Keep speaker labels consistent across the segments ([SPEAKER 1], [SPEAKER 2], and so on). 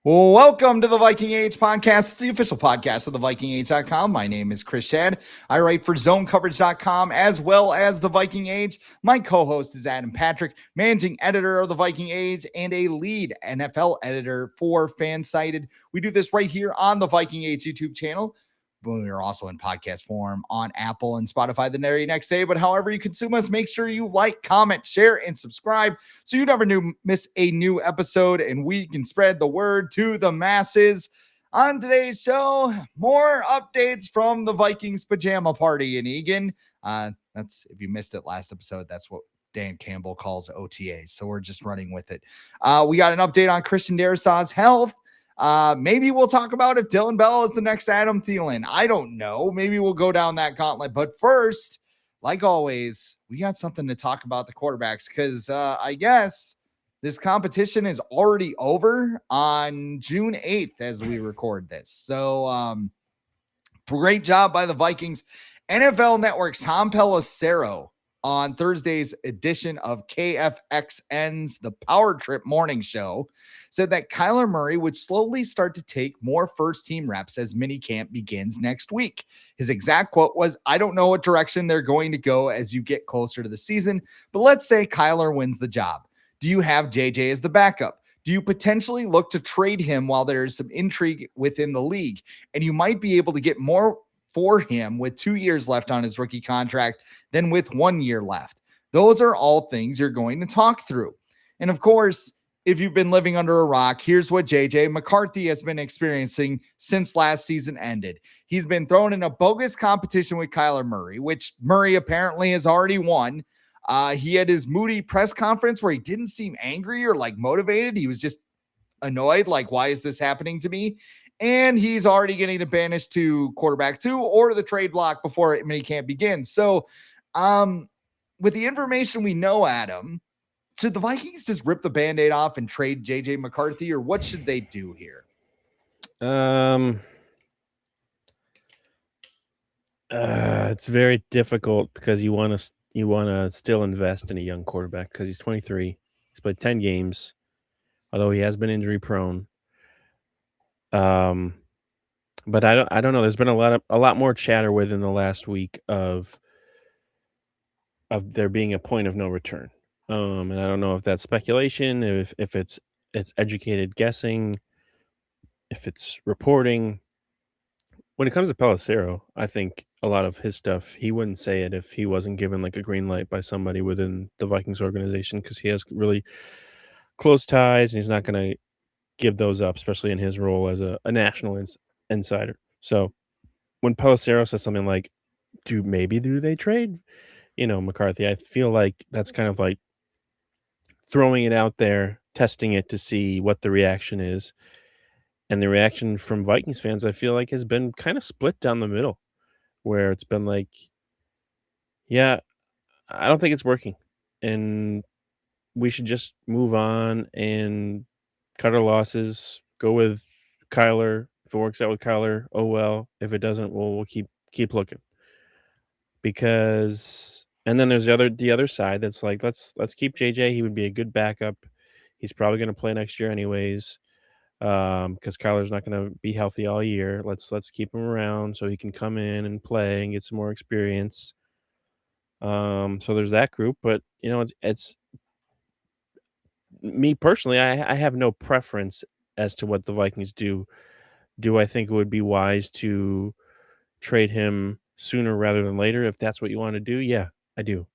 [SPEAKER 1] Welcome to the Viking Age podcast. It's the official podcast of the VikingAge.com. My name is Chris Schad. I write for ZoneCoverage.com as well as the Viking Age. My co-host is Adam Patrick, managing editor of the Viking Age and a lead NFL editor for Fansided. We do this right here on the Viking Age YouTube channel. We are also in podcast form on Apple and Spotify the very next day. But however you consume us, make sure you like, comment, share, and subscribe so you never miss a new episode and we can spread the word to the masses. On today's show, more updates from the Vikings pajama party in Eagan. That's, if you missed it last episode, that's what Dan Campbell calls OTA. So we're just running with it. We got an update on Christian Darrisaw's health. Maybe we'll talk about if Dylan Bell is the next Adam Thielen. I don't know. Maybe we'll go down that gauntlet. But first, like always, we got something to talk about the quarterbacks because I guess this competition is already over on June 8th as we record this. So great job by the Vikings. NFL Network's Tom Pelissero on Thursday's edition of KFXN's The Power Trip Morning Show said that Kyler Murray would slowly start to take more first-team reps as minicamp begins next week. His exact quote was, "I don't know what direction they're going to go as you get closer to the season, but let's say Kyler wins the job. Do you have JJ as the backup? Do you potentially look to trade him while there is some intrigue within the league? And you might be able to get more for him with 2 years left on his rookie contract than with 1 year left. Those are all things you're going to talk through." And of course, if you've been living under a rock, here's what JJ McCarthy has been experiencing since last season ended. He's been thrown in a bogus competition with Kyler Murray, which Murray apparently has already won. He had his moody press conference where he didn't seem angry or like motivated. He was just annoyed, like, why is this happening to me? And he's already getting to banish to quarterback 2 or the trade block before minicamp begins. So with the information we know, Adam, should the Vikings just rip the Band-Aid off and trade JJ McCarthy, or what should they do here?
[SPEAKER 2] It's very difficult because you want to still invest in a young quarterback because he's 23. He's played 10 games, although he has been injury prone. But I don't know. There's been a lot more chatter within the last week of there being a point of no return. And I don't know if that's speculation, if it's educated guessing, if it's reporting. When it comes to Pelissero, I think a lot of his stuff, he wouldn't say it if he wasn't given like a green light by somebody within the Vikings organization because he has really close ties and he's not going to give those up, especially in his role as a national insider. So when Pelissero says something like, do they trade, McCarthy, I feel like that's kind of like throwing it out there, testing it to see what the reaction is. And the reaction from Vikings fans, I feel like, has been kind of split down the middle, where it's been like, yeah, I don't think it's working. And we should just move on and cut our losses, go with Kyler. If it works out with Kyler, oh well. If it doesn't, we'll keep looking. Because and then there's the other side that's like, let's keep JJ. He would be a good backup. He's probably going to play next year anyways. Because Kyler's not going to be healthy all year. Let's keep him around so he can come in and play and get some more experience. So there's that group, but it's me personally. I have no preference as to what the Vikings do. Do I think it would be wise to trade him sooner rather than later? If that's what you want to do, yeah, I do.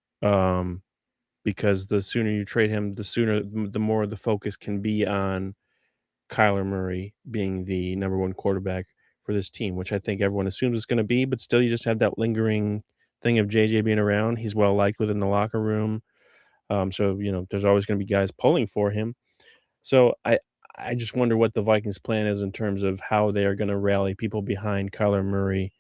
[SPEAKER 2] Because the sooner you trade him, the more the focus can be on Kyler Murray being the number one quarterback for this team, which I think everyone assumes it's going to be, but still you just have that lingering thing of JJ being around. He's well liked within the locker room. So, there's always going to be guys pulling for him. So I just wonder what the Vikings plan is in terms of how they are going to rally people behind Kyler Murray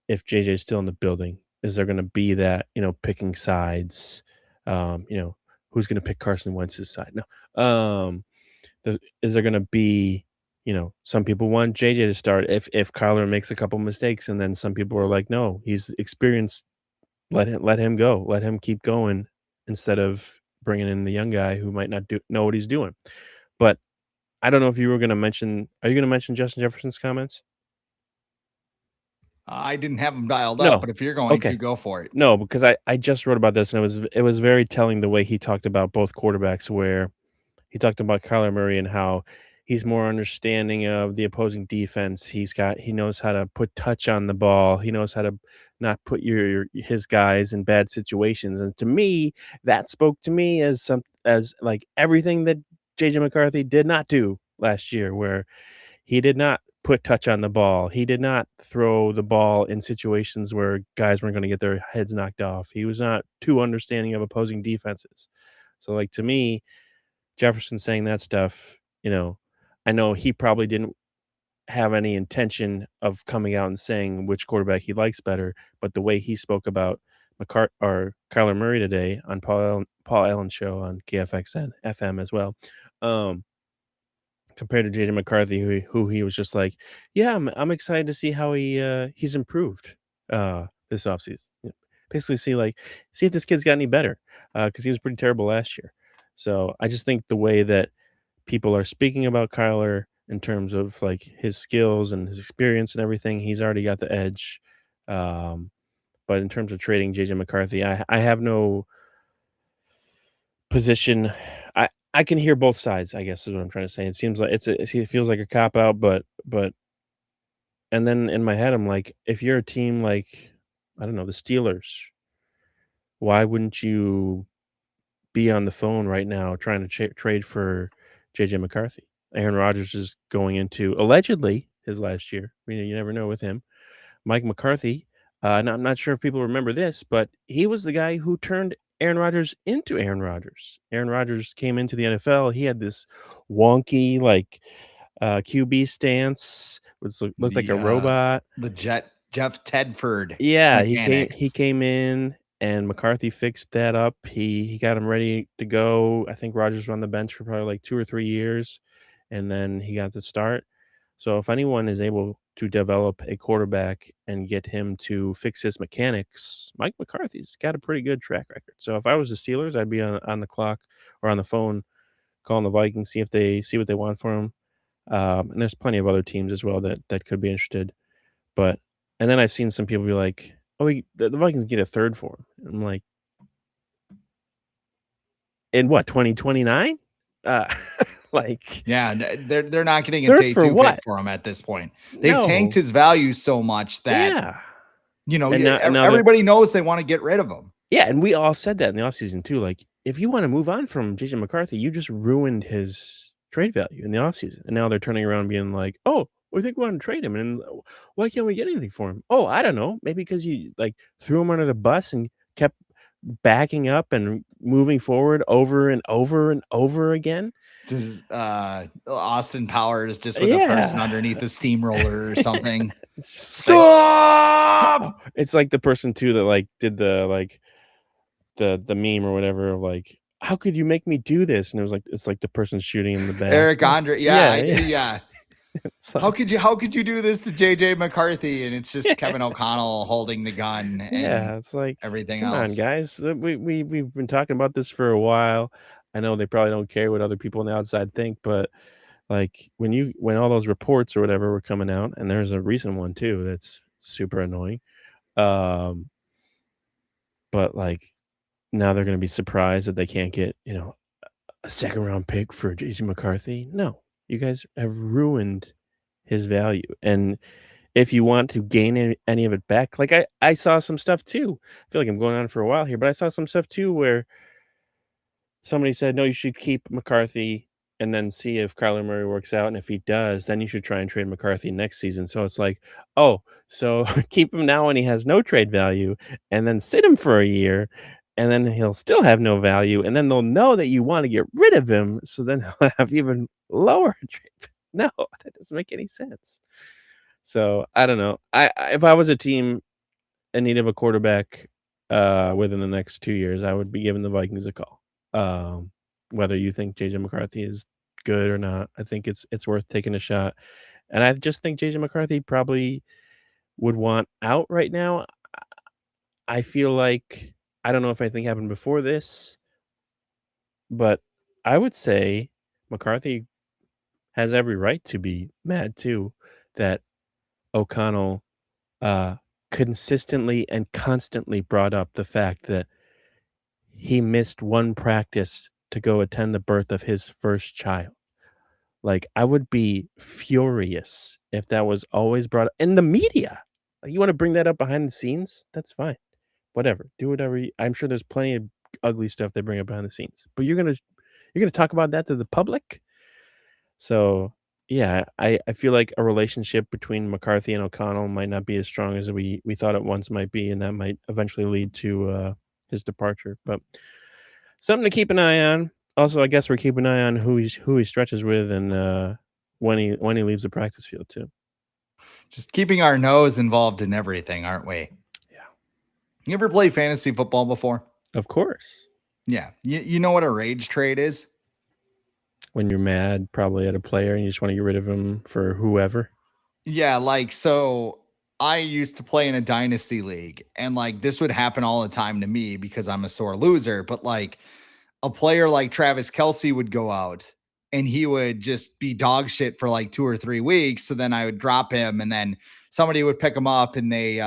[SPEAKER 2] if JJ is still in the building. Is there going to be that, picking sides? Who's going to pick Carson Wentz's side? No. Is there going to be, some people want JJ to start if Kyler makes a couple mistakes, and then some people are like, no, he's experienced. Let him go. Let him keep going instead of bringing in the young guy who might not know what he's doing. But I don't know if you were going to mention. Are you going to mention Justin Jefferson's comments?
[SPEAKER 1] I didn't have them dialed up,
[SPEAKER 2] No.
[SPEAKER 1] but if you're going to,
[SPEAKER 2] Okay.
[SPEAKER 1] go for it.
[SPEAKER 2] No, because I just wrote about this and it was very telling the way he talked about both quarterbacks, where he talked about Kyler Murray and how he's more understanding of the opposing defense. He knows how to put touch on the ball. He knows how to not put his guys in bad situations. And to me, that spoke to me as like everything that JJ McCarthy did not do last year, where he did not put touch on the ball. He did not throw the ball in situations where guys weren't going to get their heads knocked off. He was not too understanding of opposing defenses. So like to me, Jefferson saying that stuff, I know he probably didn't have any intention of coming out and saying which quarterback he likes better, but the way he spoke about Kyler Murray today on Paul Allen's show on KFXN FM as well, um, compared to JJ McCarthy, who he was just like, yeah, I'm excited to see how he's improved this offseason. Basically, see if this kid's got any better because he was pretty terrible last year. So I just think the way that people are speaking about Kyler in terms of like his skills and his experience and everything, he's already got the edge. Um, but in terms of trading JJ McCarthy, I have no position. I can hear both sides, I guess is what I'm trying to say. It seems like it feels like a cop out, but and then in my head I'm like, if you're a team like I don't know, the Steelers, why wouldn't you be on the phone right now trying to trade for JJ McCarthy? Aaron Rodgers is going into allegedly his last year. You never know with him. Mike McCarthy, and I'm not sure if people remember this, but he was the guy who turned Aaron Rodgers into Aaron Rodgers. Aaron Rodgers came into the NFL. He had this wonky, like, QB stance, looked like a
[SPEAKER 1] The
[SPEAKER 2] robot.
[SPEAKER 1] the Jeff Tedford
[SPEAKER 2] Yeah,
[SPEAKER 1] mechanics.
[SPEAKER 2] he came in and McCarthy fixed that up. He got him ready to go. I think Rodgers was on the bench for probably like 2 or 3 years, and then he got to start. So if anyone is able to develop a quarterback and get him to fix his mechanics, Mike McCarthy's got a pretty good track record. So if I was the Steelers, I'd be on the clock or on the phone calling the Vikings, see what they want for him. And there's plenty of other teams as well that could be interested. But and then I've seen some people be like, "Oh, the Vikings get a third for him." I'm like, "In what, 2029?" Uh, like,
[SPEAKER 1] Yeah, they're not getting a
[SPEAKER 2] third
[SPEAKER 1] day
[SPEAKER 2] for
[SPEAKER 1] 2 pick
[SPEAKER 2] what?
[SPEAKER 1] for him at this point. They've tanked
[SPEAKER 2] No.
[SPEAKER 1] his value so much that
[SPEAKER 2] Yeah. And now that
[SPEAKER 1] everybody knows they want to get rid of him.
[SPEAKER 2] yeah, and we all said that in the offseason too, like, if you wanna move on from JJ McCarthy, you just ruined his trade value in the offseason, and now they're turning around and being like, "Oh, we think we wanna trade him, and why can't we get anything for him?" "Oh, I don't know, maybe because you, like, threw him under the bus and kept backing up and moving forward over and over and over again."
[SPEAKER 1] Just Austin Powers just with a person
[SPEAKER 2] Yeah.
[SPEAKER 1] underneath the steamroller or something.
[SPEAKER 2] It's just like
[SPEAKER 1] Stop!
[SPEAKER 2] it's like the person too that, like, did the meme or whatever of, like, "How could you make me do this?" And it's like the person shooting in the back.
[SPEAKER 1] Eric Andre. Yeah,
[SPEAKER 2] Yeah, yeah.
[SPEAKER 1] yeah.
[SPEAKER 2] It's like
[SPEAKER 1] How could you do this to JJ McCarthy? And it's just Kevin O'Connell holding the gun and
[SPEAKER 2] yeah, it's like,
[SPEAKER 1] everything
[SPEAKER 2] "Come on,
[SPEAKER 1] else.
[SPEAKER 2] guys. We've been talking about this for a while." I know they probably don't care what other people on the outside think, but, like, when all those reports or whatever were coming out, and there's a recent one too that's super annoying, um, but, like, now they're gonna be surprised that they can't get, a second round pick for JJ McCarthy. No, you guys have ruined his value. And if you want to gain any of it back, like I saw some stuff too. I feel like I'm going on for a while here, but I saw some stuff too where somebody said, no, you should keep McCarthy and then see if Kyler Murray works out. And if he does, then you should try and trade McCarthy next season. So it's like, oh, so keep him now when he has no trade value and then sit him for a year and then he'll still have no value. And then they'll know that you want to get rid of him. So then he'll have even lower trade. No, that doesn't make any sense. So I don't know. If I was a team in need of a quarterback within the next 2 years, I would be giving the Vikings a call. Whether you think JJ McCarthy is good or not, I think it's worth taking a shot. And I just think JJ McCarthy probably would want out right now. I feel like I don't know if anything happened before this, but I would say McCarthy has every right to be mad too that O'Connell consistently and constantly brought up the fact that he missed one practice to go attend the birth of his first child. Like, I would be furious if that was always brought up in the media. Like, you wanna bring that up behind the scenes? That's fine. Whatever. Do whatever you I'm sure there's plenty of ugly stuff they bring up behind the scenes, but you're gonna talk about that to the public? So, yeah, I feel like a relationship between McCarthy and O'Connell might not be as strong as we thought it once might be, and that might eventually lead to, his departure, but something to keep an eye on. Also, I guess we're keeping an eye on who he stretches with and, when he leaves the practice field too.
[SPEAKER 1] Just keeping our nose involved in everything, aren't we?
[SPEAKER 2] Yeah.
[SPEAKER 1] You ever play fantasy football before?
[SPEAKER 2] Of course.
[SPEAKER 1] Yeah. You know what a rage trade is?
[SPEAKER 2] When you're mad probably at a player and you just wanna get rid of him for whoever.
[SPEAKER 1] Yeah, like, so I used to play in a dynasty league, and like this would happen all the time to me because I'm a sore loser. But like a player like Travis Kelsey would go out and he would just be dog shit for like 2 or 3 weeks. So then I would drop him, and then somebody would pick him up, and they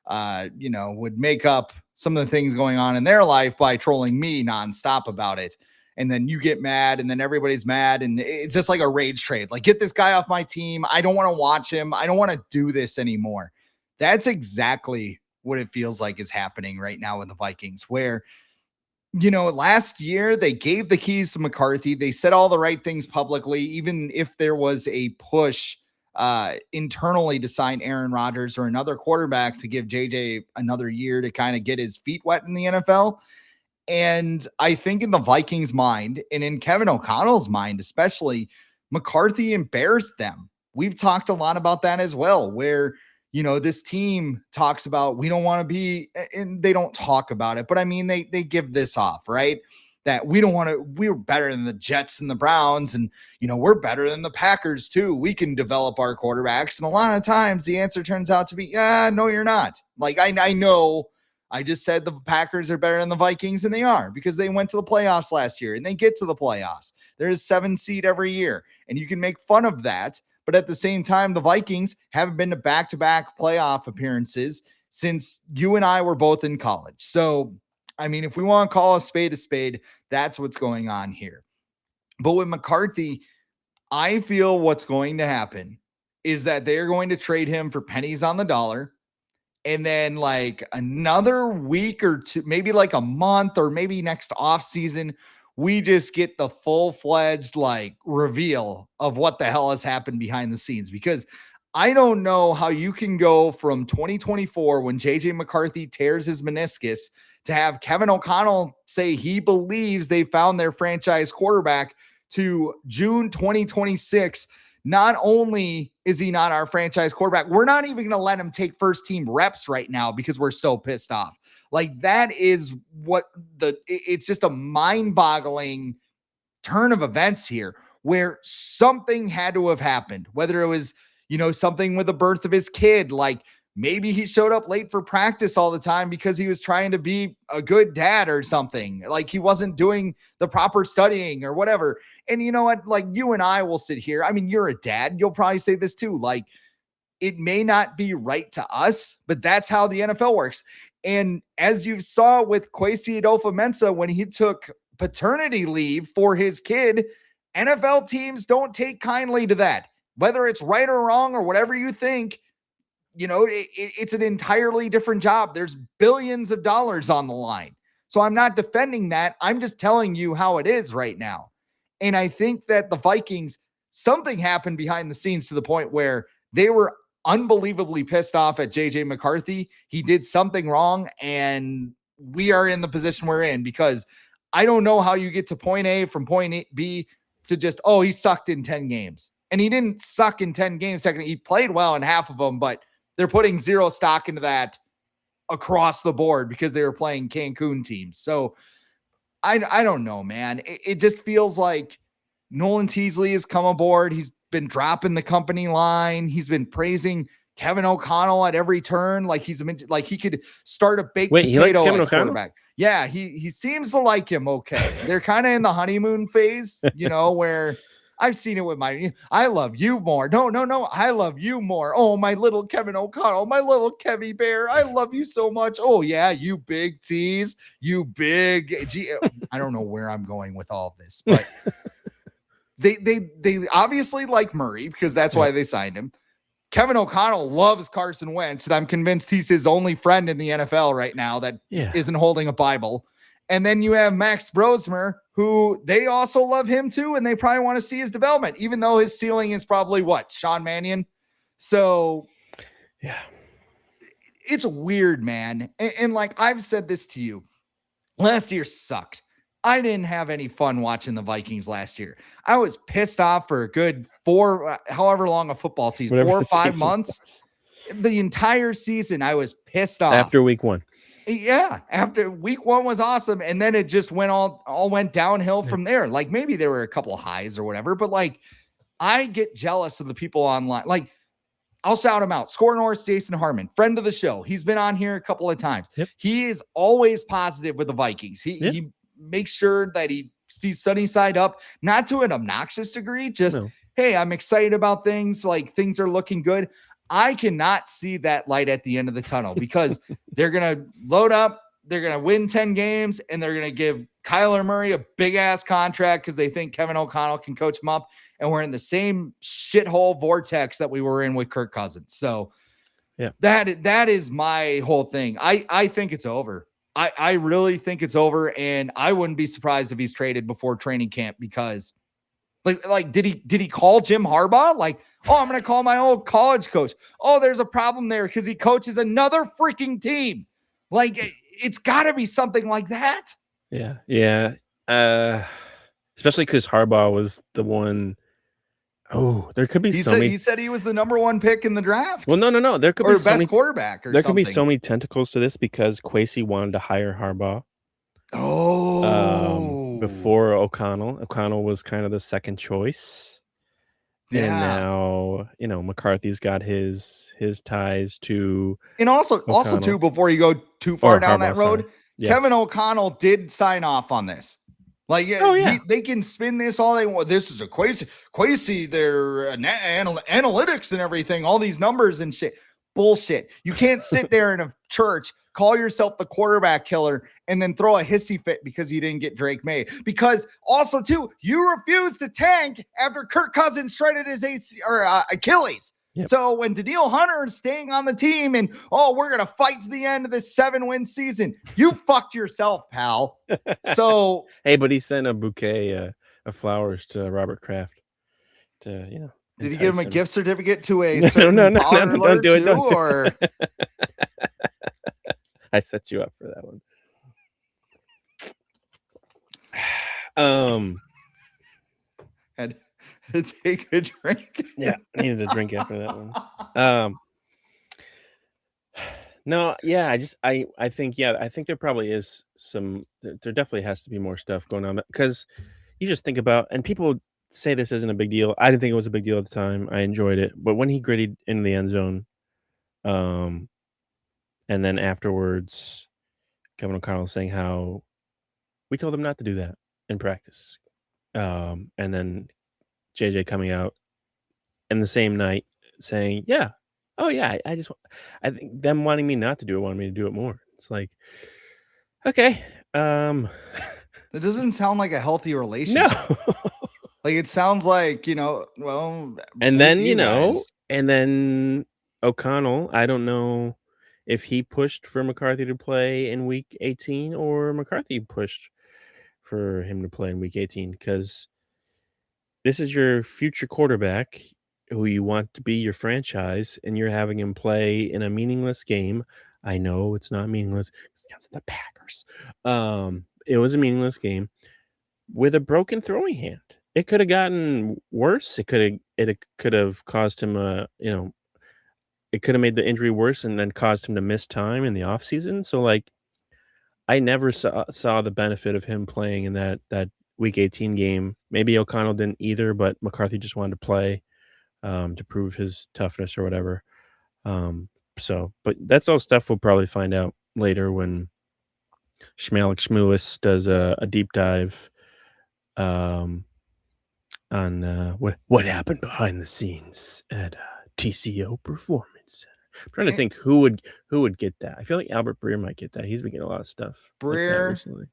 [SPEAKER 1] would make up some of the things going on in their life by trolling me nonstop about it. And then you get mad, and then everybody's mad, and it's just like a rage trade. Like, get this guy off my team. I don't want to watch him. I don't want to do this anymore. That's exactly what it feels like is happening right now with the Vikings, where, last year they gave the keys to McCarthy. They said all the right things publicly, even if there was a push internally to sign Aaron Rodgers or another quarterback to give JJ another year to kind of get his feet wet in the NFL. And I think in the Vikings' mind, and in Kevin O'Connell's mind especially, McCarthy embarrassed them. We've talked a lot about that as well, where, this team talks about, we don't want to be, and they don't talk about it, but I mean, they give this off, right? That we're better than the Jets and the Browns, and, we're better than the Packers too. We can develop our quarterbacks. And a lot of times the answer turns out to be, no, you're not. Like, I know I just said the Packers are better than the Vikings, and they are, because they went to the playoffs last year and they get to the playoffs. There's 7 seed every year, and you can make fun of that. But at the same time, the Vikings haven't been to back-to-back playoff appearances since you and I were both in college. So, I mean, if we want to call a spade, that's what's going on here. But with McCarthy, I feel what's going to happen is that they're going to trade him for pennies on the dollar. And then like another week or two, maybe like a month, or maybe next off season, we just get the full-fledged like reveal of what the hell has happened behind the scenes. Because I don't know how you can go from 2024, when JJ McCarthy tears his meniscus, to have Kevin O'Connell say he believes they found their franchise quarterback, to June 2026. Not only is he not our franchise quarterback, we're not even going to let him take first team reps right now because we're so pissed off. Like, that is it's just a mind boggling turn of events here, where something had to have happened, whether it was, something with the birth of his kid. Like, maybe he showed up late for practice all the time because he was trying to be a good dad or something. Like, he wasn't doing the proper studying or whatever. And you know what? Like, you and I will sit here. I mean, you're a dad. You'll probably say this too. Like, it may not be right to us, but that's how the NFL works. And as you saw with Kwesi Adolfo-Mensah, when he took paternity leave for his kid, NFL teams don't take kindly to that. Whether it's right or wrong or whatever you think, it's an entirely different job. There's billions of dollars on the line. So I'm not defending that. I'm just telling you how it is right now. And I think that the Vikings, something happened behind the scenes to the point where they were unbelievably pissed off at JJ McCarthy. He did something wrong, and we are in the position we're in, because I don't know how you get to point A from point B to just, he sucked in 10 games. And he didn't suck in 10 games. Technically, he played well in half of them, but they're putting zero stock into that across the board because they were playing Cancun teams. So I don't know, man. It just feels like Nolan Teasley has come aboard. He's been dropping the company line. He's been praising Kevin O'Connell at every turn. Like, he could start a baked potato
[SPEAKER 2] Kevin
[SPEAKER 1] at quarterback. Yeah, he seems to like him. Okay. They're kind of in the honeymoon phase, where I've seen it with I love you more. No, I love you more. Oh, my little Kevin O'Connell, my little Kevy Bear. I love you so much. Oh, yeah, you big tease, you big I don't know where I'm going with all of this, but they obviously like Murray because that's why they signed him. Kevin O'Connell loves Carson Wentz, and I'm convinced he's his only friend in the NFL right now that isn't holding a Bible. And then you have Max Brosmer, who they also love him too, and they probably want to see his development, even though his ceiling is probably Sean Mannion. So,
[SPEAKER 2] yeah,
[SPEAKER 1] it's weird, man. And like I've said this to you, last year sucked. I didn't have any fun watching the Vikings last year. I was pissed off for a good however long a football season,
[SPEAKER 2] whatever
[SPEAKER 1] 4 or 5 months. The entire season, I was pissed off.
[SPEAKER 2] After week 1.
[SPEAKER 1] Yeah, after week 1 was awesome, and then it just went all went downhill from there. Like maybe there were a couple of highs or whatever, but like I get jealous of the people online. Like I'll shout him out. Score North, Jason Harmon, friend of the show. He's been on here a couple of times.
[SPEAKER 2] Yep.
[SPEAKER 1] He is always positive with the Vikings. He makes sure that he sees sunny side up, not to an obnoxious degree. Just hey, I'm excited about things. Like things are looking good. I cannot see that light at the end of the tunnel because they're going to load up, they're going to win 10 games, and they're going to give Kyler Murray a big-ass contract because they think Kevin O'Connell can coach him up, and we're in the same shithole vortex that we were in with Kirk Cousins. So that is my whole thing. I think it's over. I really think it's over, and I wouldn't be surprised if he's traded before training camp because – Like, did he call Jim Harbaugh? Like, oh, I'm going to call my old college coach. Oh, there's a problem there because he coaches another freaking team. Like, it's got to be something like that.
[SPEAKER 2] Yeah. Especially because Harbaugh was the one. Oh, there could be
[SPEAKER 1] he said he was the number 1 pick in the draft.
[SPEAKER 2] Well, no. There could
[SPEAKER 1] be
[SPEAKER 2] best
[SPEAKER 1] quarterback or
[SPEAKER 2] there
[SPEAKER 1] something.
[SPEAKER 2] could be so many tentacles to this because Kwesi wanted to hire Harbaugh. Before O'Connell. O'Connell was kind of the second choice. Yeah. And now, McCarthy's got his ties to
[SPEAKER 1] and also too, before you go too far down that road, Kevin O'Connell did sign off on this. Like, they can spin this all they want. This is a Kwesi, their analytics and everything, all these numbers and shit. Bullshit. You can't sit there in a church, call yourself the quarterback killer, and then throw a hissy fit because you didn't get Drake May. Because also, too, you refused to tank after Kirk Cousins shredded his Achilles. Yep. So when Danielle Hunter is staying on the team and, we're going to fight to the end of this 7-win season, you fucked yourself, pal. So
[SPEAKER 2] hey, but he sent a bouquet of flowers to Robert Kraft to,
[SPEAKER 1] Did he give him a gift certificate to a certain parlor
[SPEAKER 2] don't do it,
[SPEAKER 1] too,
[SPEAKER 2] don't do
[SPEAKER 1] or
[SPEAKER 2] it. I set you up for that one.
[SPEAKER 1] Had to take a drink.
[SPEAKER 2] Yeah, I needed a drink after that one. No, yeah, I think there probably is there definitely has to be more stuff going on because you just think about, and people say this isn't a big deal. I didn't think it was a big deal at the time. I enjoyed it, but when he gritted in the end zone, and then afterwards, Kevin O'Connell saying how we told him not to do that in practice, and then JJ coming out in the same night saying, "Yeah, oh yeah, I think them wanting me not to do it wanted me to do it more." It's like, okay,
[SPEAKER 1] it doesn't sound like a healthy relationship. No. Like it sounds like, well,
[SPEAKER 2] and then, and then O'Connell, I don't know if he pushed for McCarthy to play in week 18 or McCarthy pushed for him to play in week 18 because this is your future quarterback who you want to be your franchise and you're having him play in a meaningless game. I know it's not meaningless against the Packers. It was a meaningless game with a broken throwing hand. It could have gotten worse. It could have caused him it could have made the injury worse and then caused him to miss time in the offseason. So like I never saw the benefit of him playing in that week 18 game. Maybe O'Connell didn't either, but McCarthy just wanted to play to prove his toughness or whatever. But that's all stuff we'll probably find out later when Schmalik Schmewis does a deep dive on what happened behind the scenes at TCO Performance. I'm trying to
[SPEAKER 1] And
[SPEAKER 2] think who would get that. I feel like Albert Breer might get that. He's been getting a lot of stuff like that
[SPEAKER 1] Breer,
[SPEAKER 2] recently.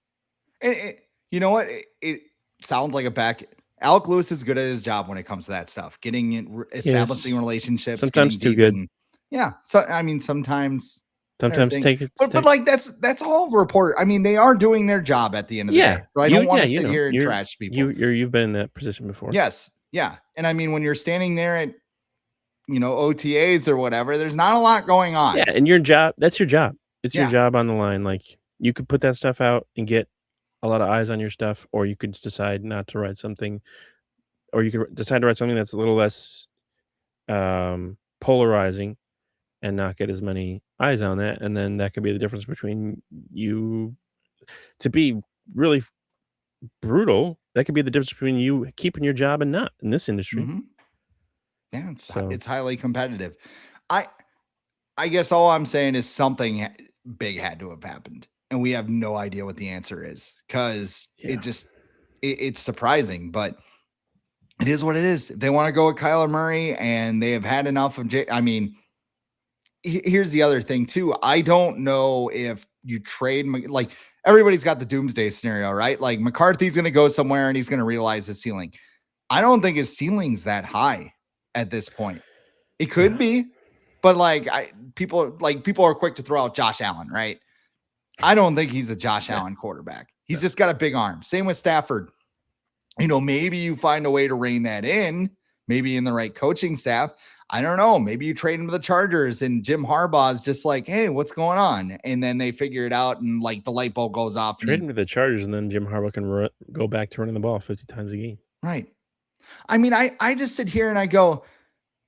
[SPEAKER 1] and you know what? It sounds like a back. Alec Lewis is good at his job when it comes to that stuff, establishing
[SPEAKER 2] Yes.
[SPEAKER 1] relationships,
[SPEAKER 2] Sometimes
[SPEAKER 1] getting
[SPEAKER 2] too
[SPEAKER 1] deep.
[SPEAKER 2] good.
[SPEAKER 1] And yeah, so I mean, sometimes
[SPEAKER 2] Take it.
[SPEAKER 1] but like that's all report. I mean, they are doing their job at the end of the day. So I don't want to sit here and trash people.
[SPEAKER 2] You've been in that position before.
[SPEAKER 1] Yes, yeah, and I mean, when you're standing there at OTAs or whatever, there's not a lot going on.
[SPEAKER 2] Yeah, and your job, that's your job. It's your
[SPEAKER 1] Yeah.
[SPEAKER 2] job on the line. Like, you could put that stuff out and get a lot of eyes on your stuff, or you could decide not to write something, or you could decide to write something that's a little less polarizing and not get as many eyes on that, and then that could be the difference between you. To be really brutal, that could be the difference between you keeping your job and not in this industry.
[SPEAKER 1] Mhm. Yeah, it's highly competitive. I guess all I'm saying is something big had to have happened, and we have no idea what the answer is, because it's surprising, but it is what it is. If they want to go with Kyler Murray and they have had enough of I mean, here's the other thing too. I don't know if you trade, like, everybody's got the doomsday scenario, right? Like, McCarthy's going to go somewhere and he's going to realize his ceiling. I don't think his ceiling's that high at this point. It could be, but like, people are quick to throw out Josh Allen, right? I don't think he's a Josh Allen quarterback. He's just got a big arm. Same with Stafford. Maybe you find a way to rein that in, maybe in the right coaching staff. I don't know. Maybe you trade him to the Chargers and Jim Harbaugh's just like, hey, what's going on? And then they figure it out and like the light bulb goes off.
[SPEAKER 2] Trade him to the Chargers and then Jim Harbaugh can go back to running the ball 50 times a game.
[SPEAKER 1] Right. I mean, I just sit here and I go,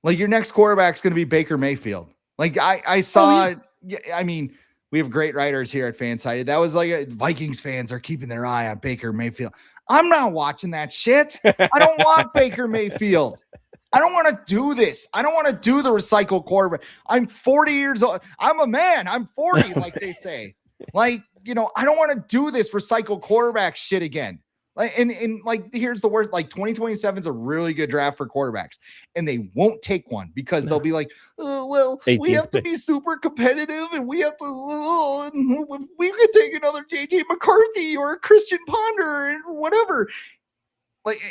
[SPEAKER 1] like, your next quarterback's going to be Baker Mayfield. Like, I saw, I mean, we have great writers here at Fansided. That was like, Vikings fans are keeping their eye on Baker Mayfield. I'm not watching that shit. I don't want Baker Mayfield. I don't want to do this. I don't want to do the recycled quarterback. I'm 40 years old. I'm a man. I'm 40, like they say. Like, I don't want to do this recycled quarterback shit again. Like, and like, here's the worst, like, 2027 is a really good draft for quarterbacks, and they won't take one because they'll be like, oh, well, we have to be super competitive, and we have to, we could take another JJ McCarthy or Christian Ponder and whatever. Like,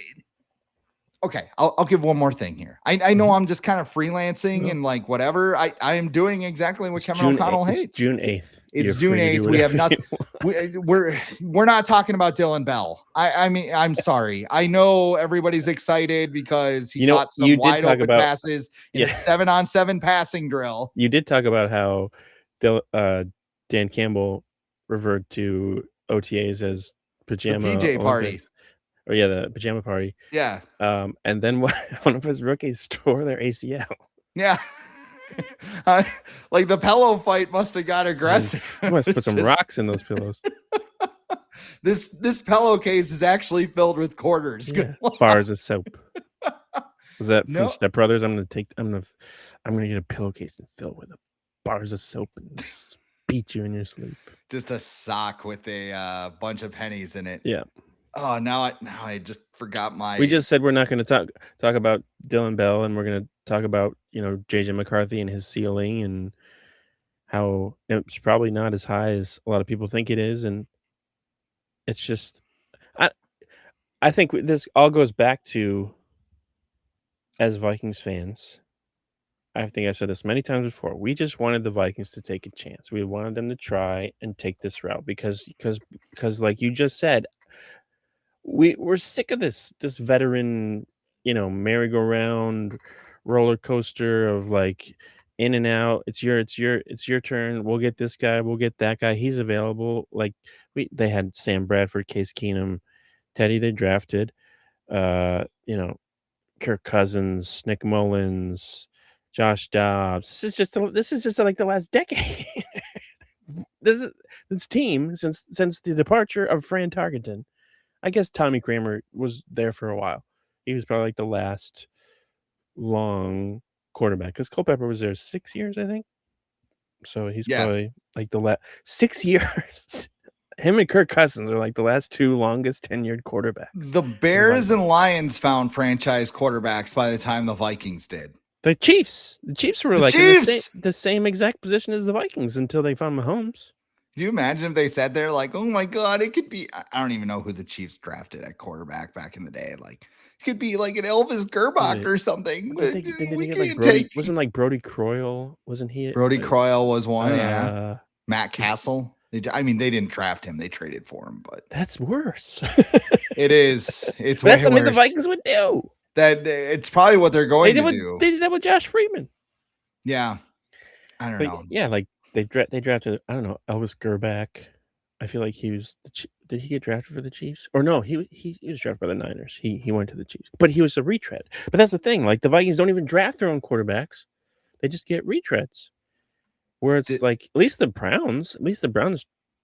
[SPEAKER 1] okay, I'll give one more thing here. I know I'm just kind of freelancing and like whatever. I am doing exactly what Kevin O'Connell hates.
[SPEAKER 2] It's June 8th.
[SPEAKER 1] It's June 8th. We have nothing. We're not talking about Dylan Bell. I mean, I'm sorry. I know everybody's excited because he got some wide open passes in a 7-on-7 passing drill.
[SPEAKER 2] You did talk about how Dan Campbell referred to OTAs as pajama
[SPEAKER 1] the PJ party.
[SPEAKER 2] Or the pajama party.
[SPEAKER 1] Yeah.
[SPEAKER 2] And then one of his rookies tore their ACL.
[SPEAKER 1] Yeah. Like, the pillow fight must have got aggressive.
[SPEAKER 2] You must put some rocks in those pillows.
[SPEAKER 1] This pillowcase is actually filled with quarters.
[SPEAKER 2] Yeah. Bars of soap. Was that from Step Brothers? I'm gonna get a pillowcase and fill it with bars of soap and just beat you in your sleep.
[SPEAKER 1] Just a sock with a bunch of pennies in it.
[SPEAKER 2] Yeah.
[SPEAKER 1] Oh, now I just forgot my.
[SPEAKER 2] We just said we're not going to talk about Dylan Bell, and we're going to talk about JJ McCarthy and his ceiling and how it's probably not as high as a lot of people think it is, and it's just I think this all goes back to, as Vikings fans, I think I've said this many times before, we just wanted the Vikings to take a chance. We wanted them to try and take this route because like you just said, we're sick of this veteran, merry-go-round roller coaster of like in and out. It's your turn. We'll get this guy. We'll get that guy. He's available. Like they had Sam Bradford, Case Keenum, Teddy. They drafted, Kirk Cousins, Nick Mullins, Josh Dobbs. This is just like the last decade. this team since the departure of Fran Tarkenton. I guess Tommy Kramer was there for a while. He was probably like the last long quarterback because Culpepper was there 6 years, I think. So he's probably like the last 6 years. him and Kirk Cousins are like the last two longest tenured quarterbacks.
[SPEAKER 1] The Bears and Lions found franchise quarterbacks by the time the Vikings did.
[SPEAKER 2] The Chiefs were
[SPEAKER 1] The
[SPEAKER 2] like
[SPEAKER 1] Chiefs!
[SPEAKER 2] in the same exact position as the Vikings until they found Mahomes.
[SPEAKER 1] Do you imagine if they sat there like, oh my God, it could be, I don't even know who the Chiefs drafted at quarterback back in the day. Like, it could be like an Elvis Gerbach or something.
[SPEAKER 2] Did they get like
[SPEAKER 1] can't
[SPEAKER 2] Brody? Wasn't like Brody Croyle? Wasn't he?
[SPEAKER 1] Brody
[SPEAKER 2] like,
[SPEAKER 1] Croyle was one, yeah. Matt Castle. They didn't draft him. They traded for him, but
[SPEAKER 2] that's worse.
[SPEAKER 1] It is. It's
[SPEAKER 2] that's
[SPEAKER 1] way
[SPEAKER 2] something
[SPEAKER 1] worse.
[SPEAKER 2] the Vikings would do.
[SPEAKER 1] That it's probably what they're going to do.
[SPEAKER 2] They did that with Josh Freeman.
[SPEAKER 1] Yeah, I don't know.
[SPEAKER 2] Yeah, like they drafted. I don't know, Elvis Gerbach. I feel like he was. Did he get drafted for the Chiefs? Or no, he was drafted by the Niners. He went to the Chiefs, but he was a retread. But that's the thing. Like the Vikings don't even draft their own quarterbacks; they just get retreads. Where it's like at least the Browns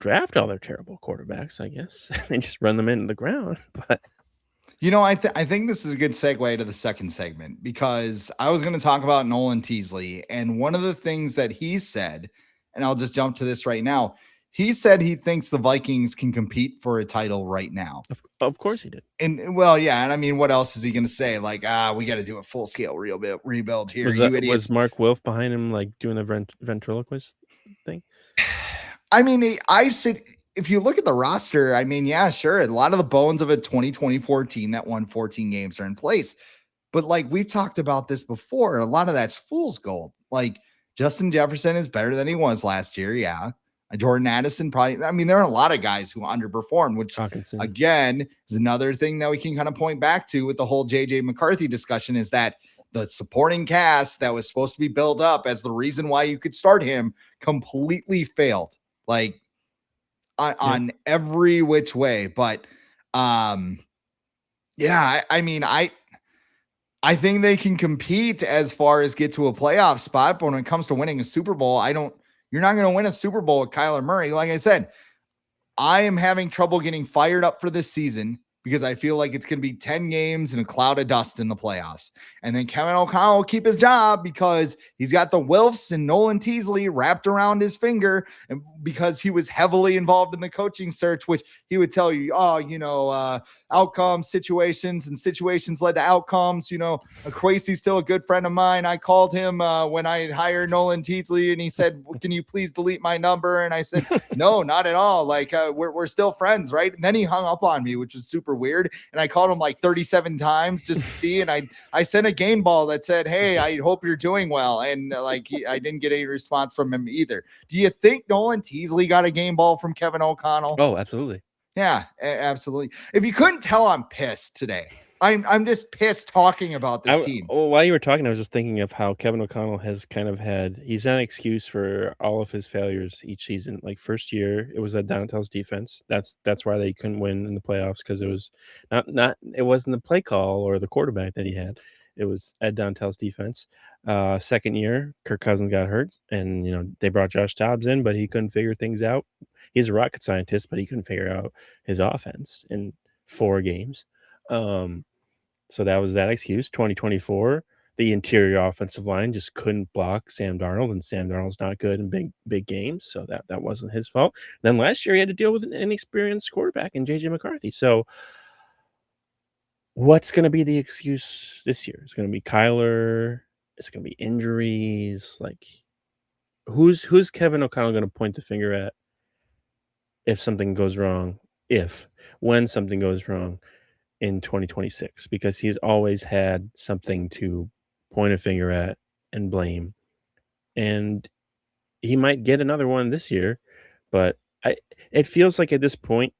[SPEAKER 2] draft all their terrible quarterbacks. I guess they just run them into the ground. But
[SPEAKER 1] I think this is a good segue to the second segment because I was going to talk about Nolan Teasley, and one of the things that he said, and I'll just jump to this right now. He said he thinks the Vikings can compete for a title right now.
[SPEAKER 2] Of course he did.
[SPEAKER 1] And well, yeah. And I mean, what else is he going to say? Like, we got to do a full scale rebuild here.
[SPEAKER 2] Was Mark Wilf behind him, like doing a ventriloquist thing?
[SPEAKER 1] I mean, if you look at the roster, I mean, yeah, sure. A lot of the bones of a 2024 team that won 14 games are in place. But like we've talked about this before, a lot of that's fool's gold. Like Justin Jefferson is better than he was last year. Yeah. Jordan Addison probably, I mean, there are a lot of guys who underperformed, which again is another thing that we can kind of point back to with the whole JJ McCarthy discussion is that the supporting cast that was supposed to be built up as the reason why you could start him completely failed, like on every which way. But yeah, I mean, I think they can compete as far as get to a playoff spot, but when it comes to winning a Super Bowl, you're not going to win a Super Bowl with Kyler Murray. Like I said, I am having trouble getting fired up for this season because I feel like it's going to be 10 games and a cloud of dust in the playoffs. And then Kevin O'Connell will keep his job because he's got the Wilfs and Nolan Teasley wrapped around his finger, and because he was heavily involved in the coaching search, which he would tell you, outcome situations and situations led to outcomes. Kwesi's still a good friend of mine. I called him when I hired Nolan Teasley and he said, can you please delete my number? And I said, no, not at all. Like we're still friends. Right. And then he hung up on me, which was super weird. And I called him like 37 times just to see. And I sent a game ball that said, hey, I hope you're doing well. And I didn't get any response from him either. Do you think Nolan Teasley got a game ball from Kevin O'Connell?
[SPEAKER 2] Oh, absolutely.
[SPEAKER 1] Yeah, absolutely. If you couldn't tell, I'm pissed today. I'm just pissed talking about this team.
[SPEAKER 2] While you were talking, I was just thinking of how Kevin O'Connell has kind of he's an excuse for all of his failures each season. Like first year, it was at Donatel's defense. That's why they couldn't win in the playoffs, because it was it wasn't the play call or the quarterback that he had. It was Ed Donatel's defense. Second year, Kirk Cousins got hurt, and they brought Josh Dobbs in, but he couldn't figure things out. He's a rocket scientist, but he couldn't figure out his offense in 4 games. So that was that excuse. 2024, the interior offensive line just couldn't block Sam Darnold, and Sam Darnold's not good in big games, so that wasn't his fault. Then last year he had to deal with an inexperienced quarterback in JJ McCarthy. So what's going to be the excuse this year? It's going to be Kyler. It's going to be injuries. Like who's Kevin O'Connell going to point the finger at if something goes wrong? When something goes wrong in 2026, because he's always had something to point a finger at and blame, and he might get another one this year. But it feels like at this point,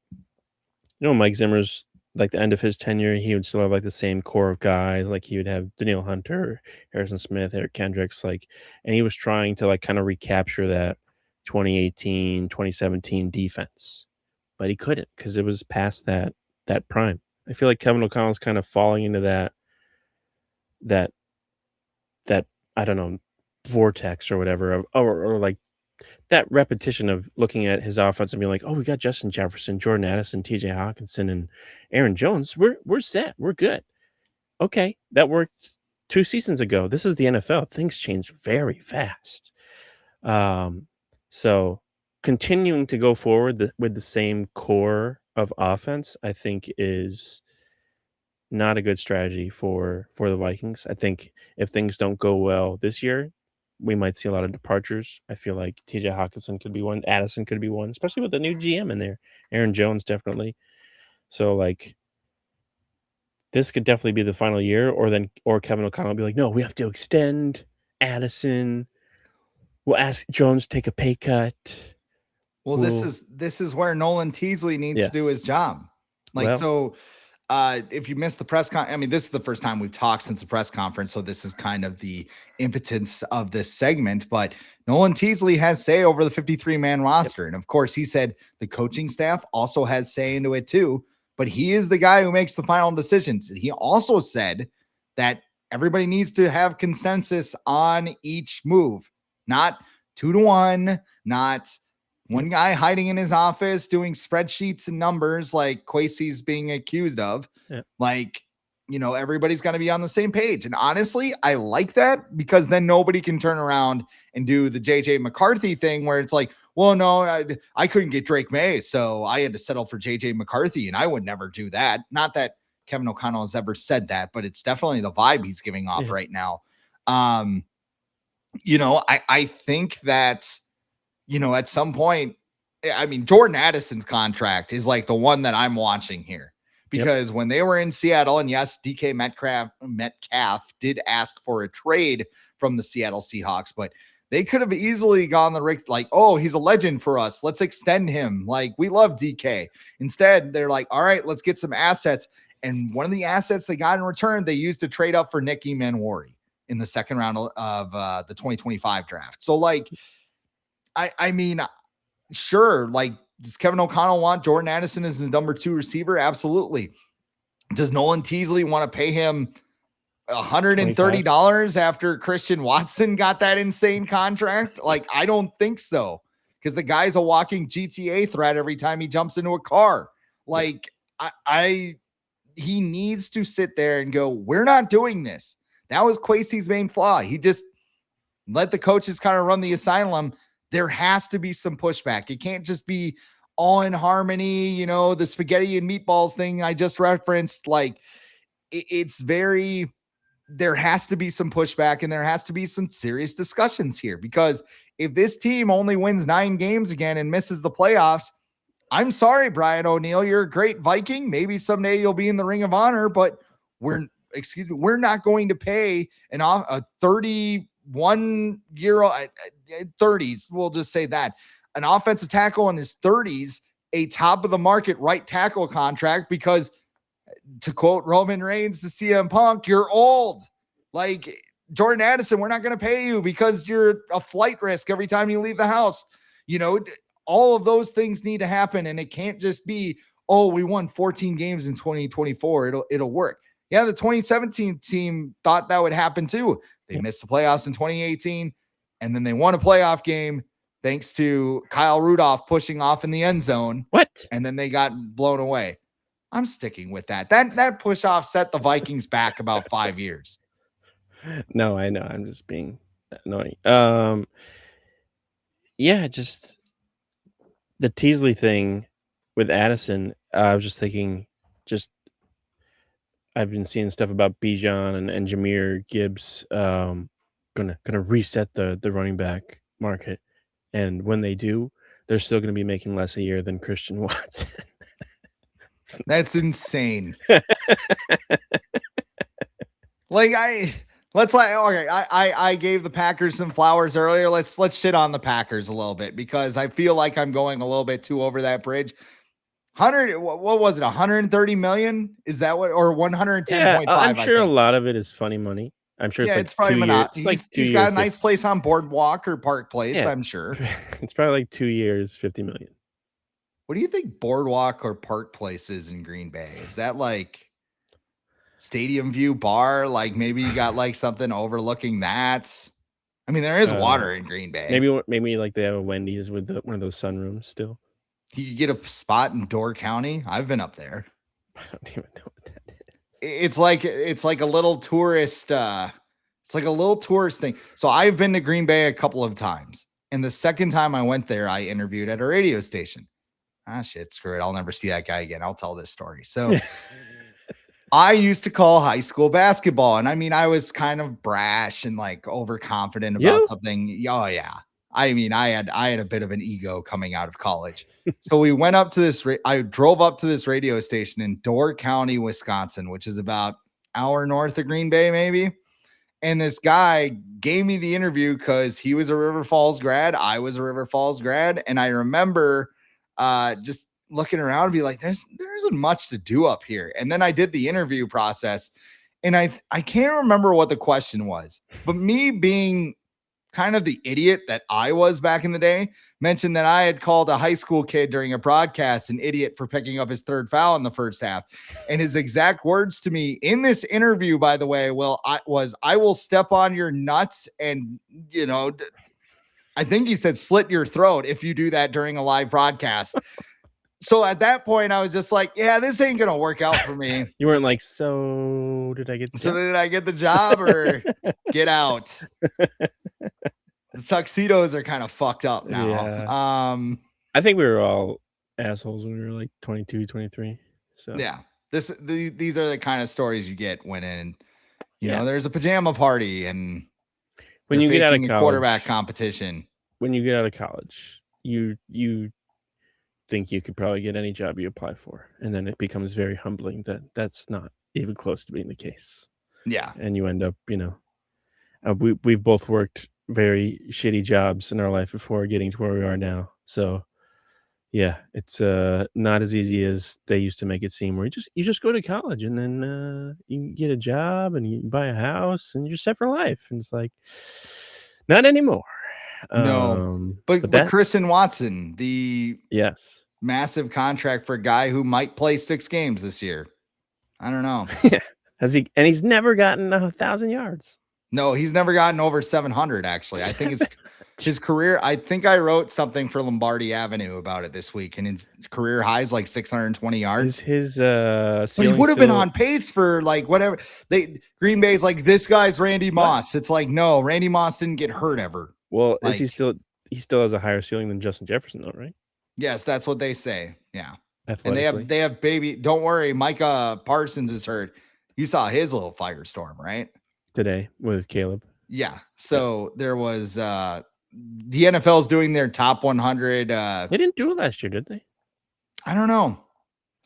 [SPEAKER 2] Mike Zimmer's like the end of his tenure, he would still have like the same core of guys. Like he would have Danielle Hunter, Harrison Smith, Eric Kendricks, and he was trying to kind of recapture that 2018, 2017 defense, but he couldn't because it was past that prime. I feel like Kevin O'Connell's kind of falling into that I don't know, vortex or whatever, or like that repetition of looking at his offense and being like, oh, we got Justin Jefferson, Jordan Addison, TJ Hawkinson, and Aaron Jones. We're set. We're good. Okay, that worked 2 seasons ago. This is the NFL. Things change very fast. So continuing to go forward with the same core of offense, I think is not a good strategy for the Vikings. I think if things don't go well this year, we might see a lot of departures. I feel like TJ Hawkinson could be one, Addison could be one, especially with the new GM in there. Aaron Jones definitely. So like this could definitely be the final year, or Kevin O'Connell will be like, no, we have to extend Addison. We'll ask Jones to take a pay cut.
[SPEAKER 1] Well, this is where Nolan Teasley needs to do his job. If you missed the press conference, I mean, this is the first time we've talked since the press conference, so this is kind of the impotence of this segment. But Nolan Teasley has say over the 53-man roster. And of course, he said the coaching staff also has say into it too, but he is the guy who makes the final decisions. He also said that everybody needs to have consensus on each move, not 2-1, not one guy hiding in his office doing spreadsheets and numbers like Kwesi's being accused of.
[SPEAKER 2] Yeah.
[SPEAKER 1] Like, everybody's got to be on the same page. And honestly, I like that because then nobody can turn around and do the JJ McCarthy thing where it's like, well, no, I couldn't get Drake May, so I had to settle for JJ McCarthy, and I would never do that. Not that Kevin O'Connell has ever said that, but it's definitely the vibe he's giving off right now. I think that, at some point, I mean, Jordan Addison's contract is like the one that I'm watching here because when they were in Seattle, and yes, DK Metcalf did ask for a trade from the Seattle Seahawks, but they could have easily gone the like, oh, he's a legend for us. Let's extend him. Like, we love DK. Instead, they're like, all right, let's get some assets. And one of the assets they got in return, they used to trade up for Nick Manwari in the second round of the 2025 draft. So, like, I mean, sure, like, does Kevin O'Connell want Jordan Addison as his number 2 receiver? Absolutely. Does Nolan Teasley want to pay him $130 after Christian Watson got that insane contract? Like, I don't think so, because the guy's a walking GTA threat every time he jumps into a car. Like, he needs to sit there and go, we're not doing this. That was Kwesi's main flaw. He just let the coaches kind of run the asylum. There has to be some pushback. It can't just be all in harmony, the spaghetti and meatballs thing I just referenced. Like, there has to be some pushback, and there has to be some serious discussions here, because if this team only wins 9 games again and misses the playoffs, I'm sorry, Brian O'Neill, you're a great Viking. Maybe someday you'll be in the Ring of Honor, but we're not going to pay a 31-year-old 30s. We'll just say that an offensive tackle in his 30s, a top of the market right tackle contract, because to quote Roman Reigns to CM Punk, you're old. Like, Jordan Addison, we're not going to pay you because you're a flight risk every time you leave the house. All of those things need to happen, and it can't just be, oh, we won 14 games in 2024. It'll work. Yeah, the 2017 team thought that would happen too. They missed the playoffs in 2018, and then they won a playoff game thanks to Kyle Rudolph pushing off in the end zone. And then they got blown away. I'm sticking with that. That push off set the Vikings back about 5 years.
[SPEAKER 2] No, I know. I'm just being annoying. Just the Teasley thing with Addison. I was just thinking, I've been seeing stuff about Bijan and Jahmyr Gibbs gonna reset the running back market, and when they do, they're still gonna be making less a year than Christian Watson.
[SPEAKER 1] That's insane. I gave the Packers some flowers earlier. Let's shit on the Packers a little bit, because I feel like I'm going a little bit too over that bridge. What was it? 130 million? Is that what, or 110.5?
[SPEAKER 2] Yeah, I'm sure a lot of it is funny money. I'm sure it's like 2 years. It's like
[SPEAKER 1] he's got a nice place on Boardwalk or Park Place, I'm sure.
[SPEAKER 2] It's probably like 2 years, 50 million.
[SPEAKER 1] What do you think Boardwalk or Park Place is in Green Bay? Is that like Stadium View Bar? Like, maybe you got like something overlooking that? I mean, there is water in Green Bay.
[SPEAKER 2] Maybe like they have a Wendy's with one of those sunrooms still.
[SPEAKER 1] You could get a spot in Door County. I've been up there.
[SPEAKER 2] I don't even know what that is.
[SPEAKER 1] It's like a little tourist. It's like a little tourist thing. So I've been to Green Bay a couple of times. And the second time I went there, I interviewed at a radio station. Shit, screw it. I'll never see that guy again. I'll tell this story. So I used to call high school basketball. And I mean, I was kind of brash and like overconfident about something. Oh, yeah. I mean, I had a bit of an ego coming out of college. So we went up to this. I drove up to this radio station in Door County, Wisconsin, which is about an hour north of Green Bay, maybe. And this guy gave me the interview because he was a River Falls grad. I was a River Falls grad. And I remember just looking around and be like, there isn't much to do up here. And then I did the interview process. And I can't remember what the question was. But me being kind of the idiot that I was back in the day, mentioned that I had called a high school kid during a broadcast an idiot for picking up his third foul in the first half. And his exact words to me in this interview, by the way, I will step on your nuts and, you know, I think he said slit your throat if you do that during a live broadcast. So at that point, I was just like, yeah, this ain't going to work out for me.
[SPEAKER 2] You weren't like, so did I get
[SPEAKER 1] the job or get out? The tuxedos are kind of fucked up now.
[SPEAKER 2] Yeah. I think we were all assholes when we were like 22, 23. So
[SPEAKER 1] yeah, these are the kind of stories you get when you know, there's a pajama party and
[SPEAKER 2] when you get out of college,
[SPEAKER 1] quarterback competition.
[SPEAKER 2] When you get out of college, you think you could probably get any job you apply for, and then it becomes very humbling that that's not even close to being the case.
[SPEAKER 1] Yeah,
[SPEAKER 2] and you end up, you know, we've both worked very shitty jobs in our life before getting to where we are now. So yeah, it's not as easy as they used to make it seem, where you just go to college and then you can get a job and you buy a house and you're set for life. And it's like, not anymore.
[SPEAKER 1] No, but Chris and Watson, the massive contract for a guy who might play 6 games this year. I don't know.
[SPEAKER 2] And he's never gotten 1,000 yards.
[SPEAKER 1] No, he's never gotten over 700, actually. I think his career, I think I wrote something for Lombardi Avenue about it this week, and his career high is like 620 yards.
[SPEAKER 2] His
[SPEAKER 1] but he would have been on pace for like whatever. Green Bay's like, this guy's Randy Moss. What? It's like, no, Randy Moss didn't get hurt ever.
[SPEAKER 2] Well, like, he still has a higher ceiling than Justin Jefferson, though, right?
[SPEAKER 1] Yes, that's what they say. Yeah. And they have baby. Don't worry, Micah Parsons is hurt. You saw his little firestorm, right?
[SPEAKER 2] Today with Caleb.
[SPEAKER 1] Yeah. So there was the NFL is doing their top 100. They
[SPEAKER 2] didn't do it last year, did they?
[SPEAKER 1] I don't know.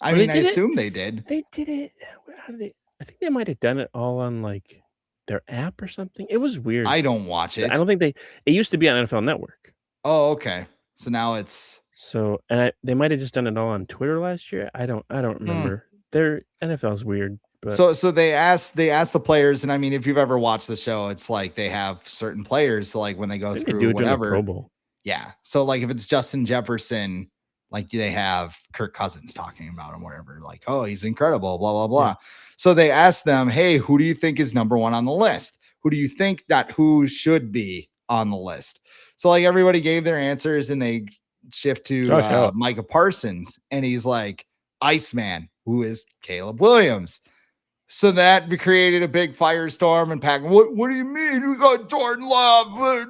[SPEAKER 1] I assume they did.
[SPEAKER 2] They did it. How did they? I think they might have done it all on like their app or something. It was weird.
[SPEAKER 1] I don't watch it.
[SPEAKER 2] I don't think it used to be on NFL Network.
[SPEAKER 1] Oh, okay. So now it's
[SPEAKER 2] they might have just done it all on Twitter last year. I don't remember. Their NFL's weird. But.
[SPEAKER 1] So they asked the players, and I mean, if you've ever watched the show, it's like they have certain players. So like when they go through whatever,
[SPEAKER 2] Pro Bowl.
[SPEAKER 1] Yeah. So like if it's Justin Jefferson, like they have Kirk Cousins talking about him, whatever. Like, oh, he's incredible, blah blah blah. Yeah. So they asked them, hey, who do you think is number 1 on the list? Who do you think that who should be on the list? So like everybody gave their answers, and they shift to Micah Parsons, and he's like Iceman, who is Caleb Williams. So that created a big firestorm and pack. What do you mean? We got Jordan Love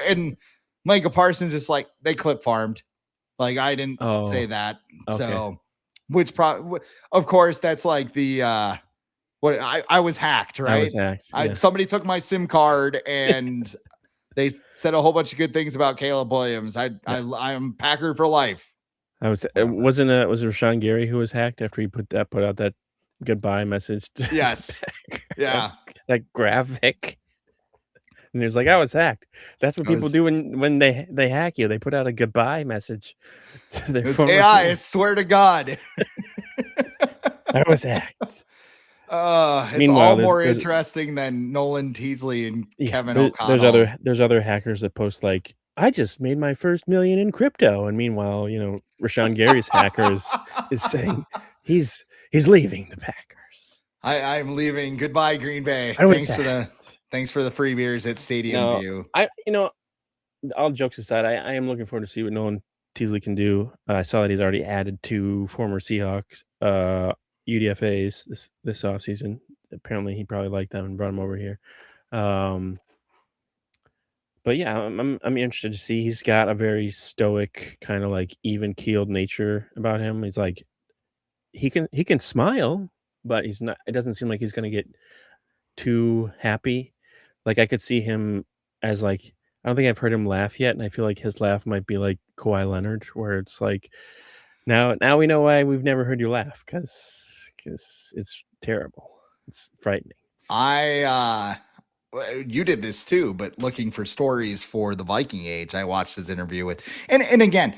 [SPEAKER 1] and Micah Parsons is like, they clip farmed. Like, I didn't say that. Okay. So, which probably, of course, that's like the I was hacked, right?
[SPEAKER 2] I was hacked. Yeah.
[SPEAKER 1] Somebody took my SIM card and they said a whole bunch of good things about Caleb Williams. I'm Packer for life.
[SPEAKER 2] Was it Rashawn Gary who was hacked after he put out that goodbye message?
[SPEAKER 1] Yes. Yeah.
[SPEAKER 2] That graphic. And there's like, I was hacked. That's what people do when they hack you. They put out a goodbye message.
[SPEAKER 1] It was AI, I swear to God.
[SPEAKER 2] I was hacked.
[SPEAKER 1] It's all more interesting than Nolan Teasley and Kevin O'Connell.
[SPEAKER 2] There's other hackers that post like, I just made my first $1 million in crypto. And meanwhile, you know, Rashawn Gary's hackers is saying he's leaving the Packers.
[SPEAKER 1] I'm leaving. Goodbye, Green Bay. Thanks for the free beers at Stadium View.
[SPEAKER 2] All jokes aside, I am looking forward to see what Nolan Teasley can do. I saw that he's already added 2 former Seahawks UDFAs this offseason. Apparently, he probably liked them and brought them over here. But yeah, I'm interested to see. He's got a very stoic, kind of like even keeled nature about him. He's like he can smile, but he's not. It doesn't seem like he's gonna get too happy. Like I could see him as like I don't think I've heard him laugh yet, and I feel like his laugh might be like Kawhi Leonard, where it's like now we know why we've never heard you laugh because it's terrible. It's frightening.
[SPEAKER 1] You did this too, but looking for stories for the Viking age, I watched his interview with, and again,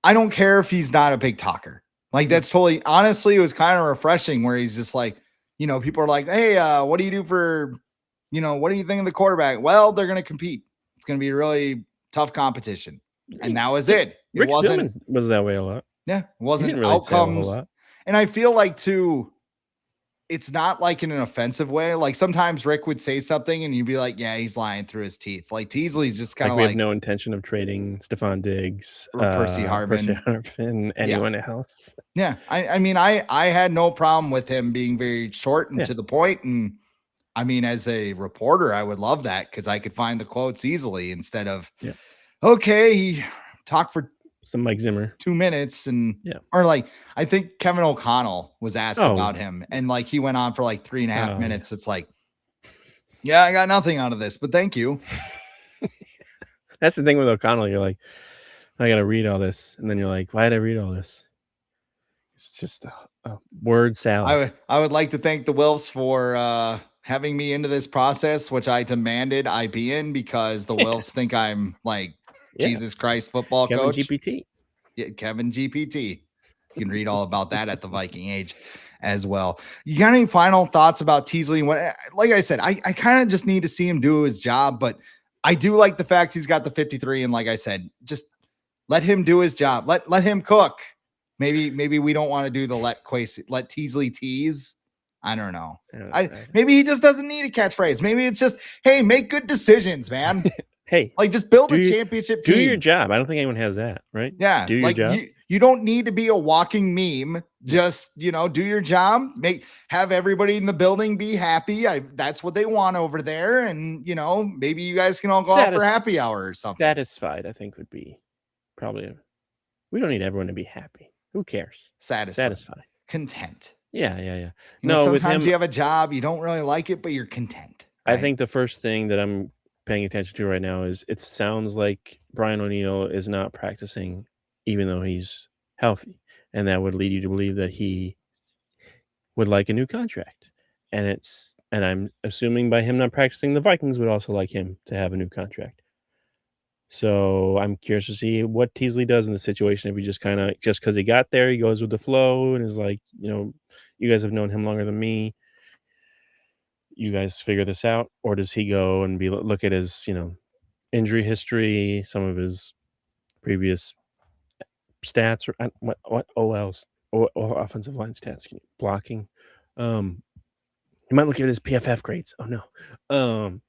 [SPEAKER 1] I don't care if he's not a big talker. Like that's totally, honestly, it was kind of refreshing where he's just like, people are like, hey, what do you do for, what do you think of the quarterback? Well, they're going to compete. It's going to be a really tough competition. And that was it. It
[SPEAKER 2] Rick
[SPEAKER 1] wasn't,
[SPEAKER 2] Spielman was that way a lot.
[SPEAKER 1] yeah, it
[SPEAKER 2] He
[SPEAKER 1] wasn't
[SPEAKER 2] didn't really say a whole
[SPEAKER 1] outcomes.
[SPEAKER 2] lot.
[SPEAKER 1] And I feel like too, it's not like in an offensive way. Like sometimes Rick would say something and you'd be like, yeah, he's lying through his teeth. Like Teasley's just kind of
[SPEAKER 2] we
[SPEAKER 1] like
[SPEAKER 2] have no intention of trading Stephon Diggs,
[SPEAKER 1] or Percy
[SPEAKER 2] Percy
[SPEAKER 1] Harvin.
[SPEAKER 2] Harvin, anyone else.
[SPEAKER 1] Yeah. I mean, I had no problem with him being very short and to the point. And I mean, as a reporter, I would love that because I could find the quotes easily instead of, okay, he talked for
[SPEAKER 2] some Mike Zimmer
[SPEAKER 1] 2 minutes and or like I think Kevin O'Connell was asked about him and like he went on for like 3.5 minutes. It's like, yeah, I got nothing out of this, but thank you.
[SPEAKER 2] That's the thing with O'Connell. You're like, I gotta read all this, and then you're like, why did I read all this? It's just a word salad.
[SPEAKER 1] I would like to thank the Wilfs for having me into this process, which I demanded I be in because the Wilfs think I'm like Jesus Christ football
[SPEAKER 2] Kevin
[SPEAKER 1] coach.
[SPEAKER 2] GPT.
[SPEAKER 1] Yeah, Kevin GPT. You can read all about that at the Viking Age as well. You got any final thoughts about Teasley? Like I said, I kind of just need to see him do his job, but I do like the fact he's got the 53. And like I said, just let him do his job. Let him cook. Maybe we don't want to do the let Teasley tease. I don't know. Maybe he just doesn't need a catchphrase. Maybe it's just, hey, make good decisions, man.
[SPEAKER 2] Hey,
[SPEAKER 1] like just build a championship team.
[SPEAKER 2] Do your job. I don't think anyone has that, right?
[SPEAKER 1] Yeah.
[SPEAKER 2] Do your job.
[SPEAKER 1] You don't need to be a walking meme. Just, do your job. Have everybody in the building be happy. That's what they want over there. And, maybe you guys can all go out for happy hour or something.
[SPEAKER 2] Satisfied, I think, would be probably we don't need everyone to be happy. Who cares?
[SPEAKER 1] Satisfied. Content.
[SPEAKER 2] Yeah.
[SPEAKER 1] No, sometimes you have a job, you don't really like it, but you're content.
[SPEAKER 2] Right? I think the first thing that I'm paying attention to right now is it sounds like Brian O'Neill is not practicing even though he's healthy. And that would lead you to believe that he would like a new contract. And I'm assuming by him not practicing, the Vikings would also like him to have a new contract. So I'm curious to see what Teasley does in the situation. If he just because he got there, he goes with the flow and is like, you guys have known him longer than me. You guys figure this out, or does he go and look at his, injury history, some of his previous stats, or what OLs or offensive line stats, blocking. You might look at his PFF grades. Oh no.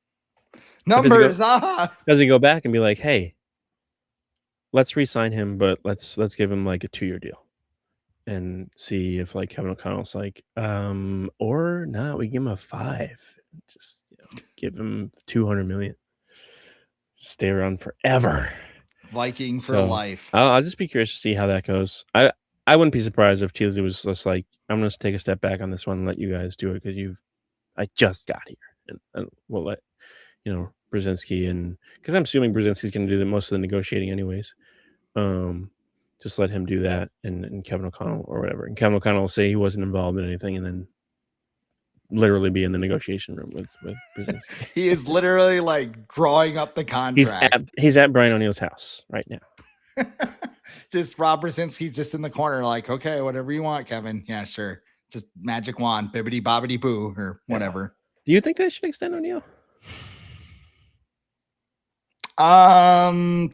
[SPEAKER 1] Numbers.
[SPEAKER 2] Does he go back and be like, hey, let's re-sign him, but let's give him like a 2-year deal and see if like Kevin O'Connell's like, or not, we give him a 5. Just give him $200 million. Stay around forever.
[SPEAKER 1] Viking for life.
[SPEAKER 2] I'll just be curious to see how that goes. I wouldn't be surprised if Teasley was just like, I'm gonna take a step back on this one and let you guys do it because I just got here, and we'll let Brzezinski, and because I'm assuming Brzezinski's going to do most of the negotiating anyways. Just let him do that, and Kevin O'Connell or whatever. And Kevin O'Connell will say he wasn't involved in anything, and then literally be in the negotiation room with Brzezinski.
[SPEAKER 1] He is literally like drawing up the contract.
[SPEAKER 2] He's at Brian O'Neill's house right now.
[SPEAKER 1] Just Rob Brzezinski's just in the corner, like, okay, whatever you want, Kevin. Yeah, sure. Just magic wand, bibbity bobbity boo, or whatever.
[SPEAKER 2] Do you think they should extend O'Neill?
[SPEAKER 1] I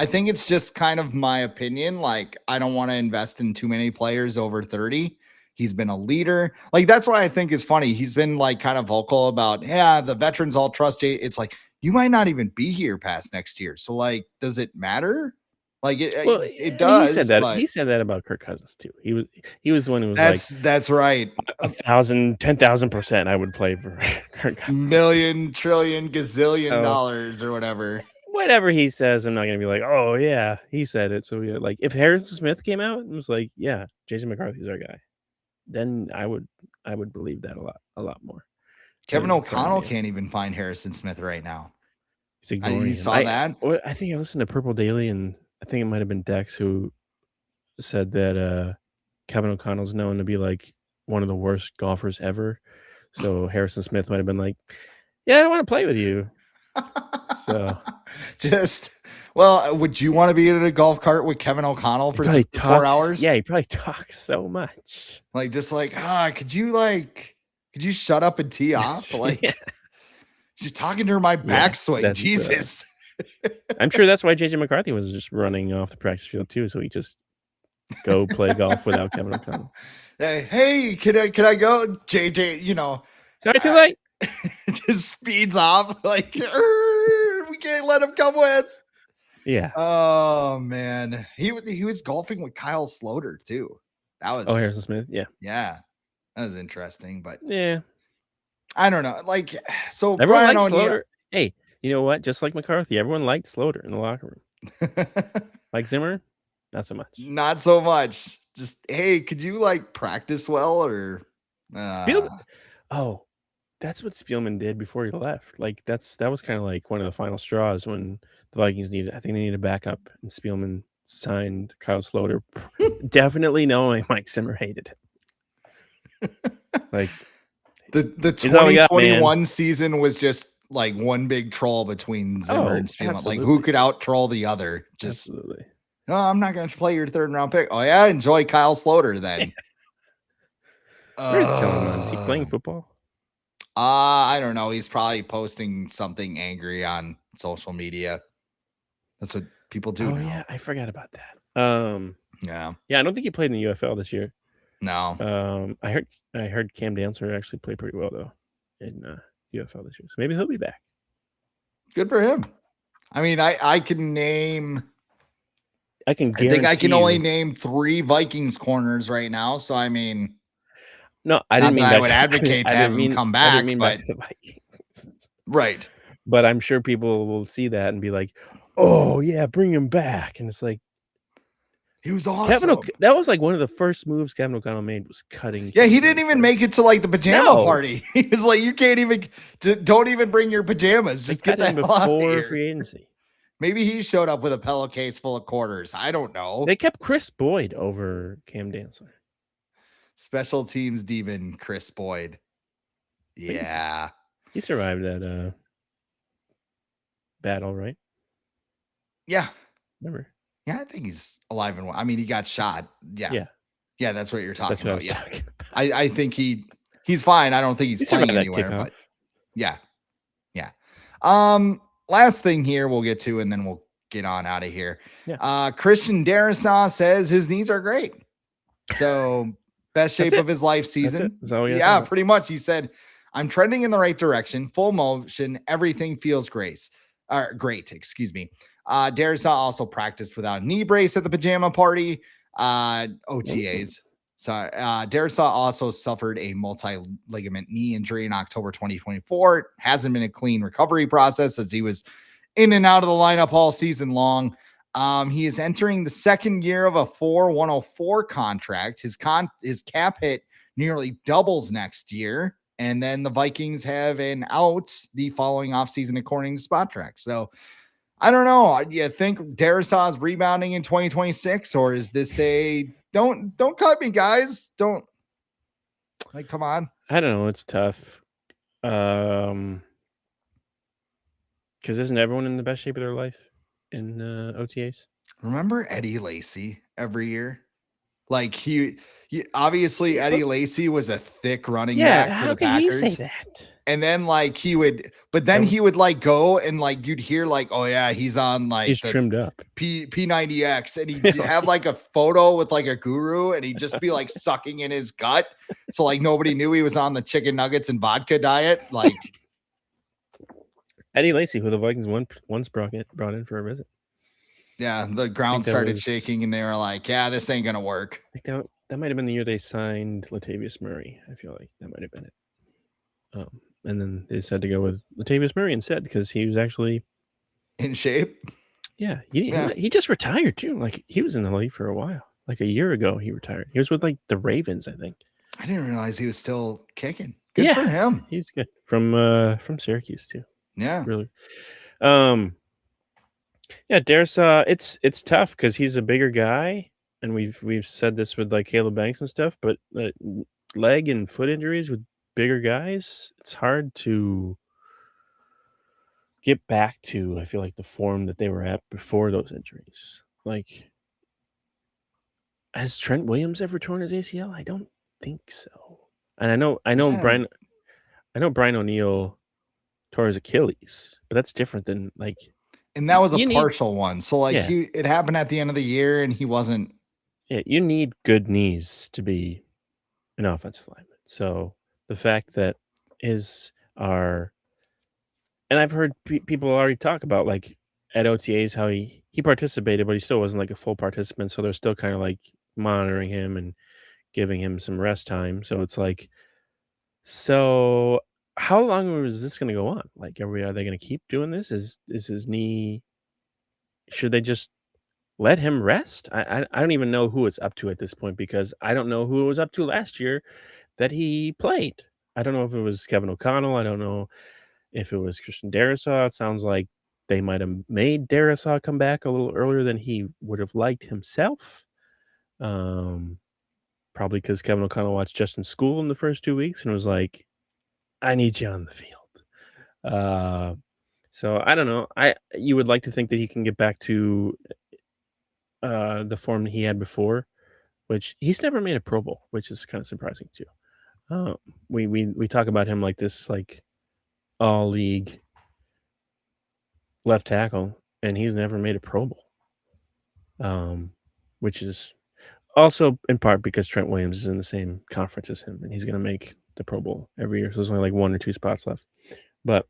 [SPEAKER 1] think it's just kind of my opinion. Like, I don't want to invest in too many players over 30. He's been a leader. Like, that's what I think is funny. He's been like kind of vocal about, the veterans all trust you. It's like, you might not even be here past next year. So like, does it matter? Like
[SPEAKER 2] Well,
[SPEAKER 1] it
[SPEAKER 2] I mean, he said
[SPEAKER 1] does,
[SPEAKER 2] that.
[SPEAKER 1] but
[SPEAKER 2] He said that about Kirk Cousins too. He was the one who was
[SPEAKER 1] that's right.
[SPEAKER 2] 10,000%. I would play for Kirk Cousins.
[SPEAKER 1] Million, trillion, gazillion
[SPEAKER 2] So,
[SPEAKER 1] dollars or whatever.
[SPEAKER 2] Whatever he says, I'm not gonna be like, oh yeah, he said it. So yeah, like if Harrison Smith came out and was like, yeah, Jason McCarthy's our guy, then I would believe that a lot more.
[SPEAKER 1] Kevin O'Connell can't even find Harrison Smith right now.
[SPEAKER 2] He's ignoring
[SPEAKER 1] You
[SPEAKER 2] him.
[SPEAKER 1] saw that?
[SPEAKER 2] I think I listened to Purple Daily, and I think it might have been Dex who said that Kevin O'Connell's known to be like one of the worst golfers ever. So Harrison Smith might have been like, yeah, I don't want to play with you. So
[SPEAKER 1] would you want to be in a golf cart with Kevin O'Connell for 4 hours?
[SPEAKER 2] Yeah, he probably talks so much.
[SPEAKER 1] Like, just like, could you shut up and tee off? Like, yeah. Just talking to her, my backswing. Jesus.
[SPEAKER 2] I'm sure that's why JJ McCarthy was just running off the practice field too. So he just go play golf without Kevin O'Connell.
[SPEAKER 1] Hey, can I go? JJ,
[SPEAKER 2] sorry, too late.
[SPEAKER 1] Just speeds off like we can't let him come with.
[SPEAKER 2] Yeah.
[SPEAKER 1] Oh man, he was golfing with Kyle Sloter too. That was
[SPEAKER 2] Harrison Smith. Yeah.
[SPEAKER 1] That was interesting, but
[SPEAKER 2] yeah,
[SPEAKER 1] I don't know. Like, so
[SPEAKER 2] everyone liked Sloter. Hey, you know what? Just like McCarthy, everyone liked Sloter in the locker room. Like Zimmer, not so much.
[SPEAKER 1] Not so much. Just hey, could you like practice well or?
[SPEAKER 2] Oh, that's what Spielman did before he left. Like that was kind of like one of the final straws when the Vikings needed. I think they needed a backup, and Spielman signed Kyle Sloter, definitely knowing Zimmer hated him. Like
[SPEAKER 1] the 2021 season was just like one big troll between Zimmer and Spielman. Absolutely. Like who could out troll the other? Just
[SPEAKER 2] absolutely.
[SPEAKER 1] No, I'm not going to play your 3rd round pick. Oh yeah, enjoy Kyle Sloter then.
[SPEAKER 2] Where's Kellerman? Is he playing football?
[SPEAKER 1] I don't know. He's probably posting something angry on social media. That's what people do.
[SPEAKER 2] Oh now. Yeah, I forgot about that. Yeah. I don't think he played in the UFL this year.
[SPEAKER 1] No.
[SPEAKER 2] I heard Cam Dancer actually played pretty well though in UFL this year, so maybe he'll be back.
[SPEAKER 1] Good for him. I mean, I can name.
[SPEAKER 2] I think
[SPEAKER 1] I can only name 3 Vikings corners right now. So I mean,
[SPEAKER 2] no, I didn't mean
[SPEAKER 1] I would advocate to have him come back.
[SPEAKER 2] I didn't mean back to the Vikings.
[SPEAKER 1] Right.
[SPEAKER 2] But I'm sure people will see that and be like, "Oh yeah, bring him back." And it's like,
[SPEAKER 1] he was awesome.
[SPEAKER 2] That was like one of the first moves Kevin O'Connell made was cutting.
[SPEAKER 1] Yeah, he didn't even make it to like the pajama party. He was like, "You can't even, don't even bring your pajamas. Just get that before
[SPEAKER 2] free agency."
[SPEAKER 1] Maybe he showed up with a pillowcase full of quarters. I don't know.
[SPEAKER 2] They kept Chris Boyd over Cam Dancer.
[SPEAKER 1] Special teams demon Chris Boyd. Yeah,
[SPEAKER 2] he survived that battle, right?
[SPEAKER 1] Yeah,
[SPEAKER 2] remember.
[SPEAKER 1] Yeah, I think he's alive and well. I mean, he got shot. Yeah. That's what you're talking about. Yeah. I think he's fine. I don't think he's playing anywhere, but yeah. Last thing here we'll get to, and then we'll get on out of here.
[SPEAKER 2] Yeah.
[SPEAKER 1] Christian Darrisaw says his knees are great. So best shape of his life season. Yeah, pretty much. He said, I'm trending in the right direction, full motion. Everything feels great. Excuse me. Darrisaw also practiced without a knee brace at the pajama party. OTAs. Sorry. Darrisaw also suffered a multi-ligament knee injury in October 2024. It hasn't been a clean recovery process as he was in and out of the lineup all season long. He is entering the 2nd year of a 4-104 contract. His cap hit nearly doubles next year. And then the Vikings have an out the following offseason according to Spot Track. So I don't know. Do you think Darrisaw is rebounding in 2026, or is this a don't cut me, guys? Don't come on.
[SPEAKER 2] I don't know. It's tough. Because isn't everyone in the best shape of their life in OTAs?
[SPEAKER 1] Remember Eddie Lacy every year? Like he obviously Eddie Lacy was a thick running back for the Packers.
[SPEAKER 2] Can he say that?
[SPEAKER 1] And then like he would like go and like you'd hear like, oh yeah, he's on like
[SPEAKER 2] he's trimmed up
[SPEAKER 1] P90X, and he'd have like a photo with like a guru, and he'd just be like sucking in his gut. So like nobody knew he was on the chicken nuggets and vodka diet. Like
[SPEAKER 2] Eddie Lacy, who the Vikings once brought in for a visit.
[SPEAKER 1] Yeah, the ground started shaking, and they were like, "Yeah, this ain't gonna work."
[SPEAKER 2] I think that might have been the year they signed Latavius Murray. I feel like that might have been it. And then they decided to go with Latavius Murray instead because he was actually
[SPEAKER 1] in shape.
[SPEAKER 2] Yeah, he just retired too. Like he was in the league for a while. Like a year ago, he retired. He was with like the Ravens, I think.
[SPEAKER 1] I didn't realize he was still kicking. Good for him.
[SPEAKER 2] He's good from Syracuse too.
[SPEAKER 1] Yeah,
[SPEAKER 2] really. Yeah, Darrisaw. It's tough because he's a bigger guy, and we've said this with like Caleb Banks and stuff. But leg and foot injuries with bigger guys, it's hard to get back to. I feel like the form that they were at before those injuries. Like, has Trent Williams ever torn his ACL? I don't think so. And I know Brian O'Neill tore his Achilles, but that's different than like.
[SPEAKER 1] And that was a partial one. So like it happened at the end of the year, and he wasn't.
[SPEAKER 2] Yeah, you need good knees to be an offensive lineman. So the fact that and I've heard people already talk about like at OTAs how he participated, but he still wasn't like a full participant. So they're still kind of like monitoring him and giving him some rest time. So it's like, so how long is this going to go on? Like, are they going to keep doing this? Is his knee? Should they just let him rest? I don't even know who it's up to at this point because I don't know who it was up to last year that he played. I don't know if it was Kevin O'Connell. I don't know if it was Christian Darrisaw. It sounds like they might have made Darrisaw come back a little earlier than he would have liked himself. Probably because Kevin O'Connell watched Justin School in the first 2 weeks and was like, I need you on the field. So I don't know. You would like to think that he can get back to the form that he had before, which he's never made a Pro Bowl, which is kind of surprising too. We talk about him like this, like all league left tackle, and he's never made a Pro Bowl. Which is also in part because Trent Williams is in the same conference as him, and he's going to make the Pro Bowl every year. So there's only like 1 or 2 spots left. But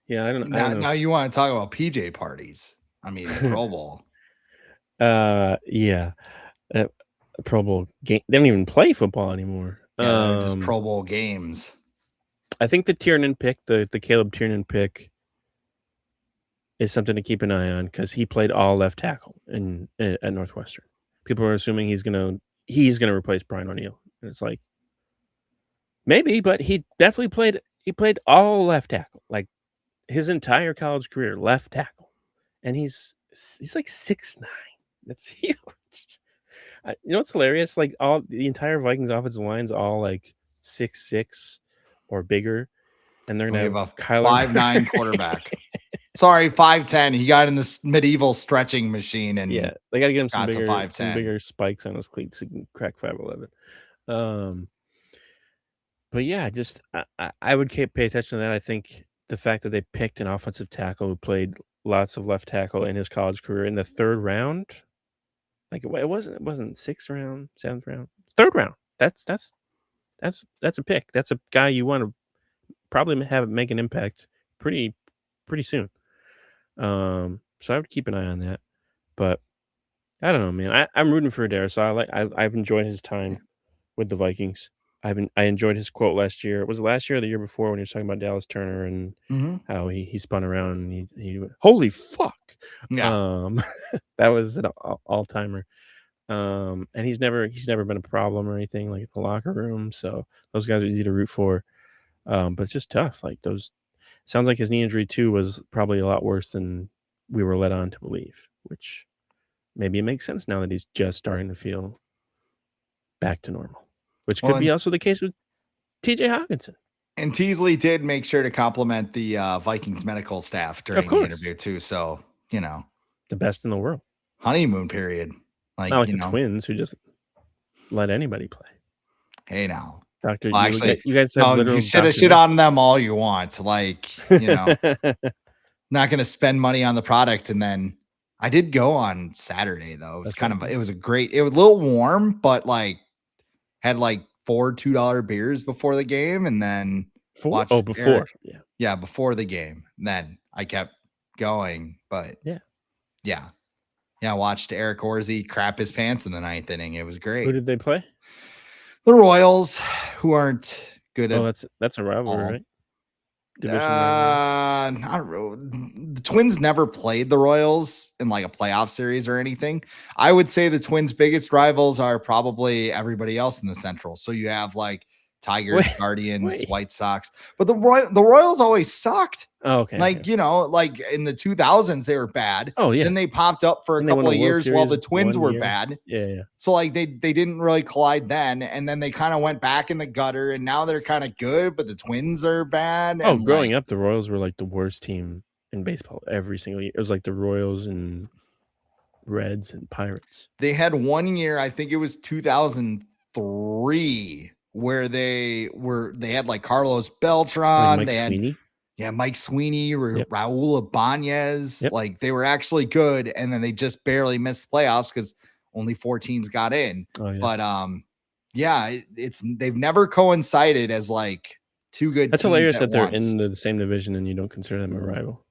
[SPEAKER 2] yeah, I don't know.
[SPEAKER 1] Now you want to talk about PJ parties? I mean, the Pro Bowl.
[SPEAKER 2] Yeah, Pro Bowl game. They don't even play football anymore.
[SPEAKER 1] Yeah, they're just Pro Bowl games.
[SPEAKER 2] I think the Tiernan pick, the Caleb Tiernan pick, is something to keep an eye on because he played all left tackle at Northwestern. People are assuming he's gonna replace Brian O'Neill, and it's like maybe, but he definitely played. He played all left tackle, like his entire college career, left tackle, and he's like 6'9". That's huge. You know what's hilarious? Like the entire Vikings offensive line's all like 6'6" or bigger, and they're gonna have Kyler
[SPEAKER 1] 5'9" quarterback. Sorry, 5'10". He got in this medieval stretching machine, and
[SPEAKER 2] yeah, they got to get him some bigger spikes on his cleats so he can crack 5'11". But yeah, just I would pay attention to that. I think the fact that they picked an offensive tackle who played lots of left tackle in his college career in the 3rd round, like it wasn't 6th round, 7th round, 3rd round. That's a pick. That's a guy you want to probably have make an impact pretty soon. So I would keep an eye on that. But I don't know, man. I'm rooting for Darrisaw. I've enjoyed his time with the Vikings. I enjoyed his quote last year. Was it last year or the year before when he was talking about Dallas Turner and how he spun around and he went, holy fuck.
[SPEAKER 1] Yeah.
[SPEAKER 2] That was an all timer. And he's never been a problem or anything like in the locker room. So those guys are easy to root for. But it's just tough. Like sounds like his knee injury too was probably a lot worse than we were led on to believe, which maybe it makes sense now that he's just starting to feel back to normal, which could be also the case with TJ Hawkinson.
[SPEAKER 1] And Teasley did make sure to compliment the Vikings medical staff during the interview too. So,
[SPEAKER 2] the best in the world.
[SPEAKER 1] Honeymoon period.
[SPEAKER 2] Not like the Twins who just let anybody play.
[SPEAKER 1] Hey, now.
[SPEAKER 2] Doctor, you guys have
[SPEAKER 1] you should have shit on them all you want. Like, not going to spend money on the product. And then I did go on Saturday though. It was it was a little warm, but like had like 4 $2 beers before the game. And then
[SPEAKER 2] before.
[SPEAKER 1] Yeah. Before the game. And then I kept going, but
[SPEAKER 2] yeah,
[SPEAKER 1] Yeah. Yeah, I watched Eric Orsi crap his pants in the 9th inning. It was
[SPEAKER 2] Who
[SPEAKER 1] great.
[SPEAKER 2] did they play?
[SPEAKER 1] The Royals, who aren't good
[SPEAKER 2] Oh,
[SPEAKER 1] at
[SPEAKER 2] that's a rivalry,
[SPEAKER 1] all.
[SPEAKER 2] right? Division rivalry.
[SPEAKER 1] The Twins never played the Royals in like a playoff series or anything. I would say the Twins' biggest rivals are probably everybody else in the Central. So you have like Tigers, Guardians, White Sox, but the Royals always sucked.
[SPEAKER 2] Oh, okay.
[SPEAKER 1] Like,
[SPEAKER 2] okay.
[SPEAKER 1] you know, like in the 2000s, they were bad.
[SPEAKER 2] Oh, yeah.
[SPEAKER 1] Then they popped up for a
[SPEAKER 2] And they won
[SPEAKER 1] couple
[SPEAKER 2] a
[SPEAKER 1] of
[SPEAKER 2] World
[SPEAKER 1] years while
[SPEAKER 2] Series
[SPEAKER 1] the Twins
[SPEAKER 2] one
[SPEAKER 1] were
[SPEAKER 2] year.
[SPEAKER 1] bad.
[SPEAKER 2] Yeah.
[SPEAKER 1] So like they didn't really collide then, and then they kind of went back in the gutter, and now they're kind of good, but the Twins are bad.
[SPEAKER 2] Oh,
[SPEAKER 1] And
[SPEAKER 2] growing up, the Royals were like the worst team in baseball every single year. It was like the Royals and Reds and Pirates.
[SPEAKER 1] They had 1 year, I think it was 2003, where they had like Carlos Beltran,
[SPEAKER 2] Mike
[SPEAKER 1] they had
[SPEAKER 2] Sweeney.
[SPEAKER 1] Mike Sweeney,
[SPEAKER 2] Yep.
[SPEAKER 1] Raul Ibanez.
[SPEAKER 2] Yep.
[SPEAKER 1] Like they were actually good, and then they just barely missed playoffs because only 4 teams got in.
[SPEAKER 2] Oh, yeah.
[SPEAKER 1] But they've never coincided as like two good
[SPEAKER 2] That's
[SPEAKER 1] teams
[SPEAKER 2] hilarious
[SPEAKER 1] at
[SPEAKER 2] that they're
[SPEAKER 1] once.
[SPEAKER 2] in the same division and you don't consider them a rival.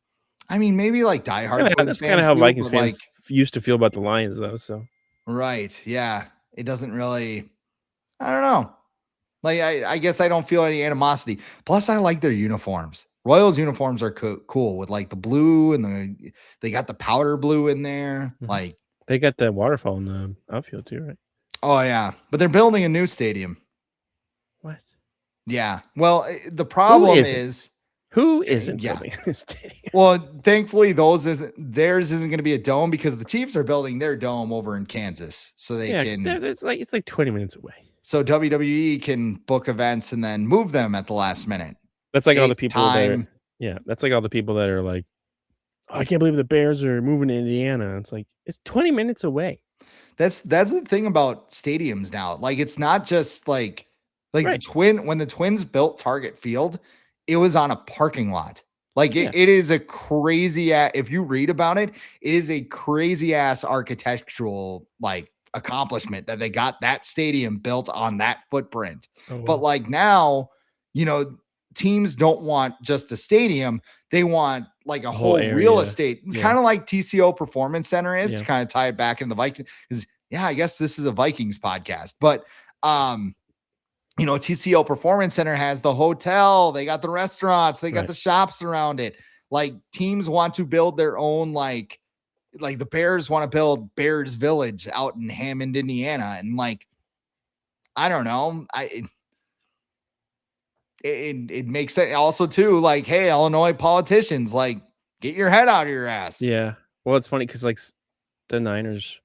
[SPEAKER 1] I mean, maybe like diehard Twins
[SPEAKER 2] That's
[SPEAKER 1] fans.
[SPEAKER 2] kind of how
[SPEAKER 1] do,
[SPEAKER 2] Vikings
[SPEAKER 1] but,
[SPEAKER 2] fans used to feel about the Lions, though. So
[SPEAKER 1] right, yeah, it doesn't really. I don't know. Like I guess I don't feel any animosity. Plus, I like their uniforms. Royals uniforms are cool with like the blue and they got the powder blue in there.
[SPEAKER 2] Mhm.
[SPEAKER 1] Like
[SPEAKER 2] they got the waterfall in the outfield too, right?
[SPEAKER 1] Oh yeah, but they're building a new stadium.
[SPEAKER 2] What?
[SPEAKER 1] Yeah. Well, the problem is
[SPEAKER 2] who isn't building a stadium?
[SPEAKER 1] Well, thankfully theirs isn't going to be a dome because the Chiefs are building their dome over in Kansas, so they can.
[SPEAKER 2] It's like 20 minutes away.
[SPEAKER 1] So WWE can book events and then move them at the last minute.
[SPEAKER 2] That's like all the people that's like all the people that are like, oh, I can't believe the Bears are moving to Indiana. It's like it's 20 minutes away.
[SPEAKER 1] That's the thing about stadiums now. Like it's not just like
[SPEAKER 2] right.
[SPEAKER 1] when the Twins built Target Field, it was on a parking lot. Like it is a crazy if you read about it, it is a crazy ass architectural like accomplishment that they got that stadium built on that footprint.
[SPEAKER 2] Oh, wow.
[SPEAKER 1] But like now, you know, teams don't want just a stadium, they want like a whole real estate, kind of like TCO Performance Center is, to kind of tie it back into the Vikings. Because I guess this is a Vikings podcast, but you know, TCO Performance Center has the hotel, they got the restaurants, they got the shops around it. Like teams want to build their own, like the Bears want to build Bears Village out in Hammond, Indiana. And like, I don't know. It makes sense also too, like, hey, Illinois politicians, like, get your head out of your ass.
[SPEAKER 2] Yeah. Well, it's funny because like the Niners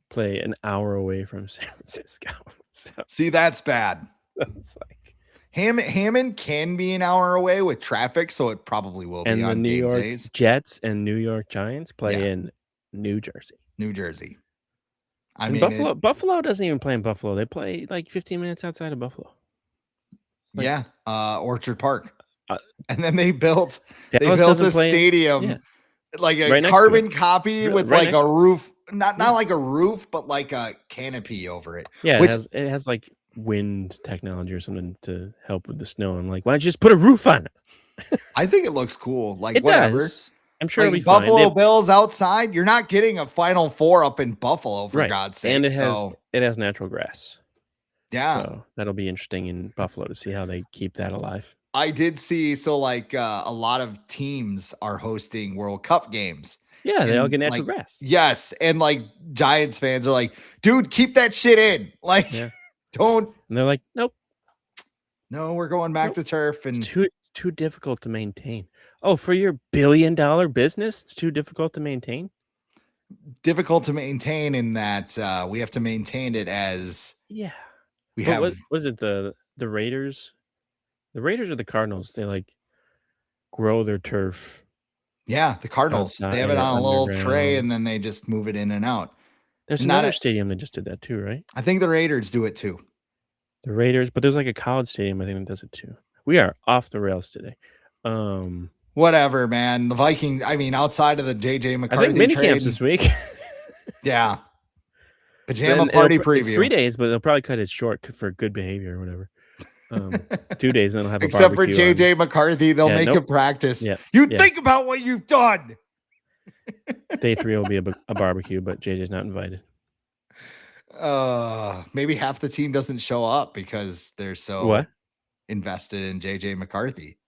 [SPEAKER 2] play an hour away from San Francisco. So
[SPEAKER 1] see, that's bad.
[SPEAKER 2] That's like
[SPEAKER 1] Hammond can be an hour away with traffic, so it probably will be on
[SPEAKER 2] the New York
[SPEAKER 1] days.
[SPEAKER 2] Jets and New York Giants play in New Jersey. I mean, Buffalo doesn't even play in Buffalo. They play like 15 minutes outside of Buffalo.
[SPEAKER 1] Like, Orchard Park. And then they built a stadium, like a carbon copy with like a roof, not like a roof, but like a canopy over it.
[SPEAKER 2] Yeah, it has like wind technology or something to help with the snow. I'm like, why don't you just put a roof on it?
[SPEAKER 1] I think it looks cool. Like
[SPEAKER 2] it
[SPEAKER 1] whatever.
[SPEAKER 2] Does. I'm sure
[SPEAKER 1] like
[SPEAKER 2] it'll be
[SPEAKER 1] Buffalo
[SPEAKER 2] fine.
[SPEAKER 1] Bills outside. You're not getting a Final Four up in Buffalo for God's sake.
[SPEAKER 2] And it has natural grass.
[SPEAKER 1] Yeah.
[SPEAKER 2] So that'll be interesting in Buffalo to see how they keep that alive.
[SPEAKER 1] I did see. So like a lot of teams are hosting World Cup games.
[SPEAKER 2] Yeah, they all get natural grass.
[SPEAKER 1] Yes. And like Giants fans are like, dude, keep that shit in. Like, don't.
[SPEAKER 2] And they're like, nope.
[SPEAKER 1] No, we're going back to turf. And
[SPEAKER 2] it's too difficult to maintain. Oh, for your $1 billion business, it's too difficult to maintain?
[SPEAKER 1] Difficult to maintain in that we have to maintain it as we have.
[SPEAKER 2] What was it, the Raiders? The Raiders or the Cardinals? They like grow their turf.
[SPEAKER 1] Yeah, the Cardinals. They have it on a little tray and then they just move it in and out.
[SPEAKER 2] There's another stadium that just did that too, right?
[SPEAKER 1] I think the Raiders do it too.
[SPEAKER 2] The Raiders, but there's like a college stadium I think that does it too. We are off the rails today.
[SPEAKER 1] Whatever, man. The Vikings, I mean, outside of the JJ McCarthy
[SPEAKER 2] I think Minicamps this week.
[SPEAKER 1] Yeah. Pajama party preview.
[SPEAKER 2] It's 3 days, but they'll probably cut it short for good behavior or whatever. 2 days, and then they'll have
[SPEAKER 1] except for JJ McCarthy, they'll make a practice.
[SPEAKER 2] Yeah.
[SPEAKER 1] Think about what you've done.
[SPEAKER 2] Day 3 will be a barbecue, but JJ's not invited.
[SPEAKER 1] Maybe half the team doesn't show up because they're so
[SPEAKER 2] What?
[SPEAKER 1] invested in JJ McCarthy.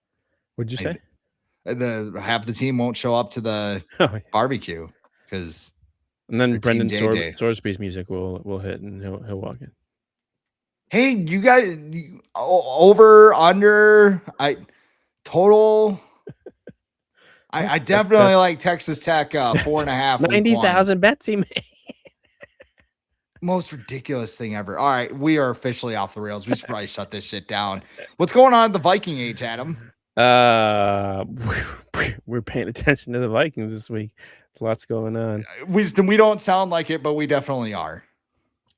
[SPEAKER 2] What'd you say?
[SPEAKER 1] The half the team won't show up to the barbecue because
[SPEAKER 2] and then Brendan
[SPEAKER 1] JJ.
[SPEAKER 2] Sorsby's music will hit and he'll walk in.
[SPEAKER 1] Hey, you guys, over under total. I definitely like Texas Tech 4.5.
[SPEAKER 2] 90,000 bets he made.
[SPEAKER 1] Most ridiculous thing ever. All right, we are officially off the rails. We should probably shut this shit down. What's going on at the Viking age, Adam?
[SPEAKER 2] We're paying attention to the Vikings this week. There's lots going on.
[SPEAKER 1] We don't sound like it, but we definitely are.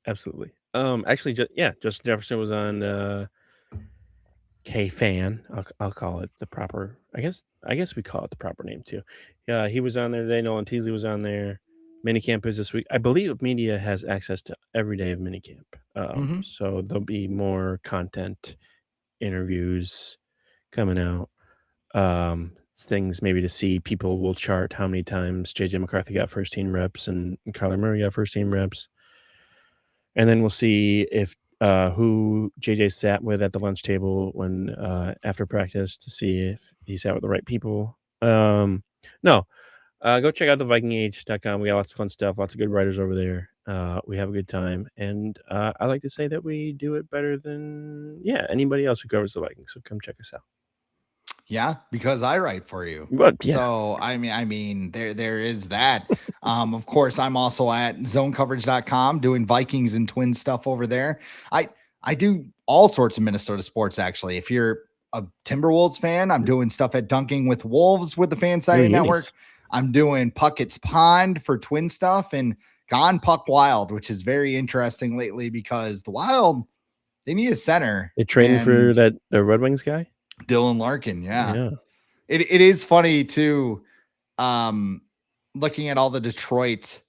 [SPEAKER 2] Absolutely. Actually, Justin Jefferson was on K-Fan. I'll call it the proper. I guess we call it the proper name too. Yeah, he was on there today. Nolan Teasley was on there. Minicamp is this week. I believe media has access to every day of Minicamp. So there'll be more content, interviews coming out. Things maybe to see. People will chart how many times JJ McCarthy got first team reps and Kyler Murray got first team reps. And then we'll see if who JJ sat with at the lunch table when after practice to see if he sat with the right people. Go check out the VikingAge.com. We got lots of fun stuff, lots of good writers over there. We have a good time. And I like to say that we do it better than anybody else who covers the Vikings. So come check us out.
[SPEAKER 1] Yeah, because I write for you.
[SPEAKER 2] But yeah.
[SPEAKER 1] So I mean, there is that. Of course, I'm also at zonecoverage.com doing Vikings and Twins stuff over there. I do all sorts of Minnesota sports, actually. If you're a Timberwolves fan, I'm doing stuff at Dunking with Wolves with the Fansided Network. I'm doing Puckett's Pond for Twin stuff and Gone Puck Wild, which is very interesting lately because the Wild, they need a center.
[SPEAKER 2] They trading for the Red Wings guy?
[SPEAKER 1] Dylan Larkin, yeah. It is funny too, looking at all the Detroit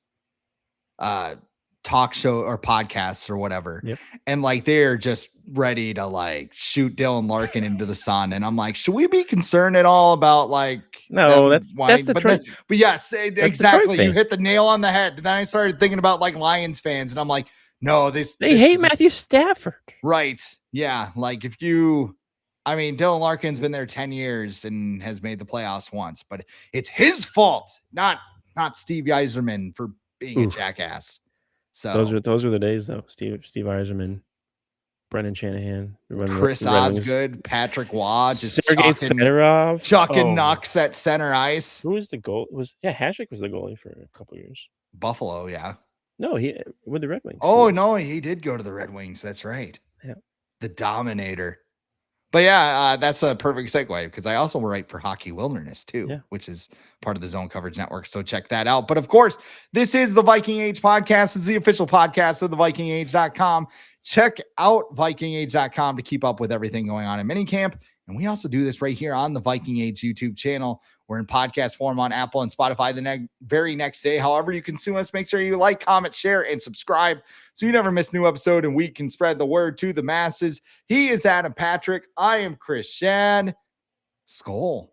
[SPEAKER 1] talk show or podcasts or whatever, and like they're just ready to like shoot Dylan Larkin into the sun, and I'm like, should we be concerned at all about like?
[SPEAKER 2] No, that's Detroit.
[SPEAKER 1] But yes, exactly. You hit the nail on the head. And then I started thinking about like Lions fans, and I'm like, no, they
[SPEAKER 2] hate Matthew Stafford,
[SPEAKER 1] right? Yeah, like if you. I mean, Dylan Larkin's been there 10 years and has made the playoffs once, but it's his fault, not Steve Yzerman for being a jackass. So
[SPEAKER 2] those were the days, though. Steve Yzerman, Brendan Shanahan,
[SPEAKER 1] Chris Osgood, Patrick Waugh, just
[SPEAKER 2] Sergei Fedorov,
[SPEAKER 1] chucking knocks at center ice.
[SPEAKER 2] Who was the goal? Hasek was the goalie for a couple years.
[SPEAKER 1] Buffalo, yeah.
[SPEAKER 2] No, he with the Red Wings.
[SPEAKER 1] Oh no, he did go to the Red Wings. That's right.
[SPEAKER 2] Yeah,
[SPEAKER 1] the Dominator. But yeah, that's a perfect segue because I also write for Hockey Wilderness too, which is part of the Zone Coverage Network. So check that out. But of course, this is the Viking Age podcast. It's the official podcast of the VikingAge.com. Check out VikingAge.com to keep up with everything going on in Minicamp. And we also do this right here on the Viking Age YouTube channel. We're in podcast form on Apple and Spotify the very next day. However you consume us, make sure you like, comment, share, and subscribe so you never miss a new episode and we can spread the word to the masses. He is Adam Patrick. I am Chris Schad. SKOL.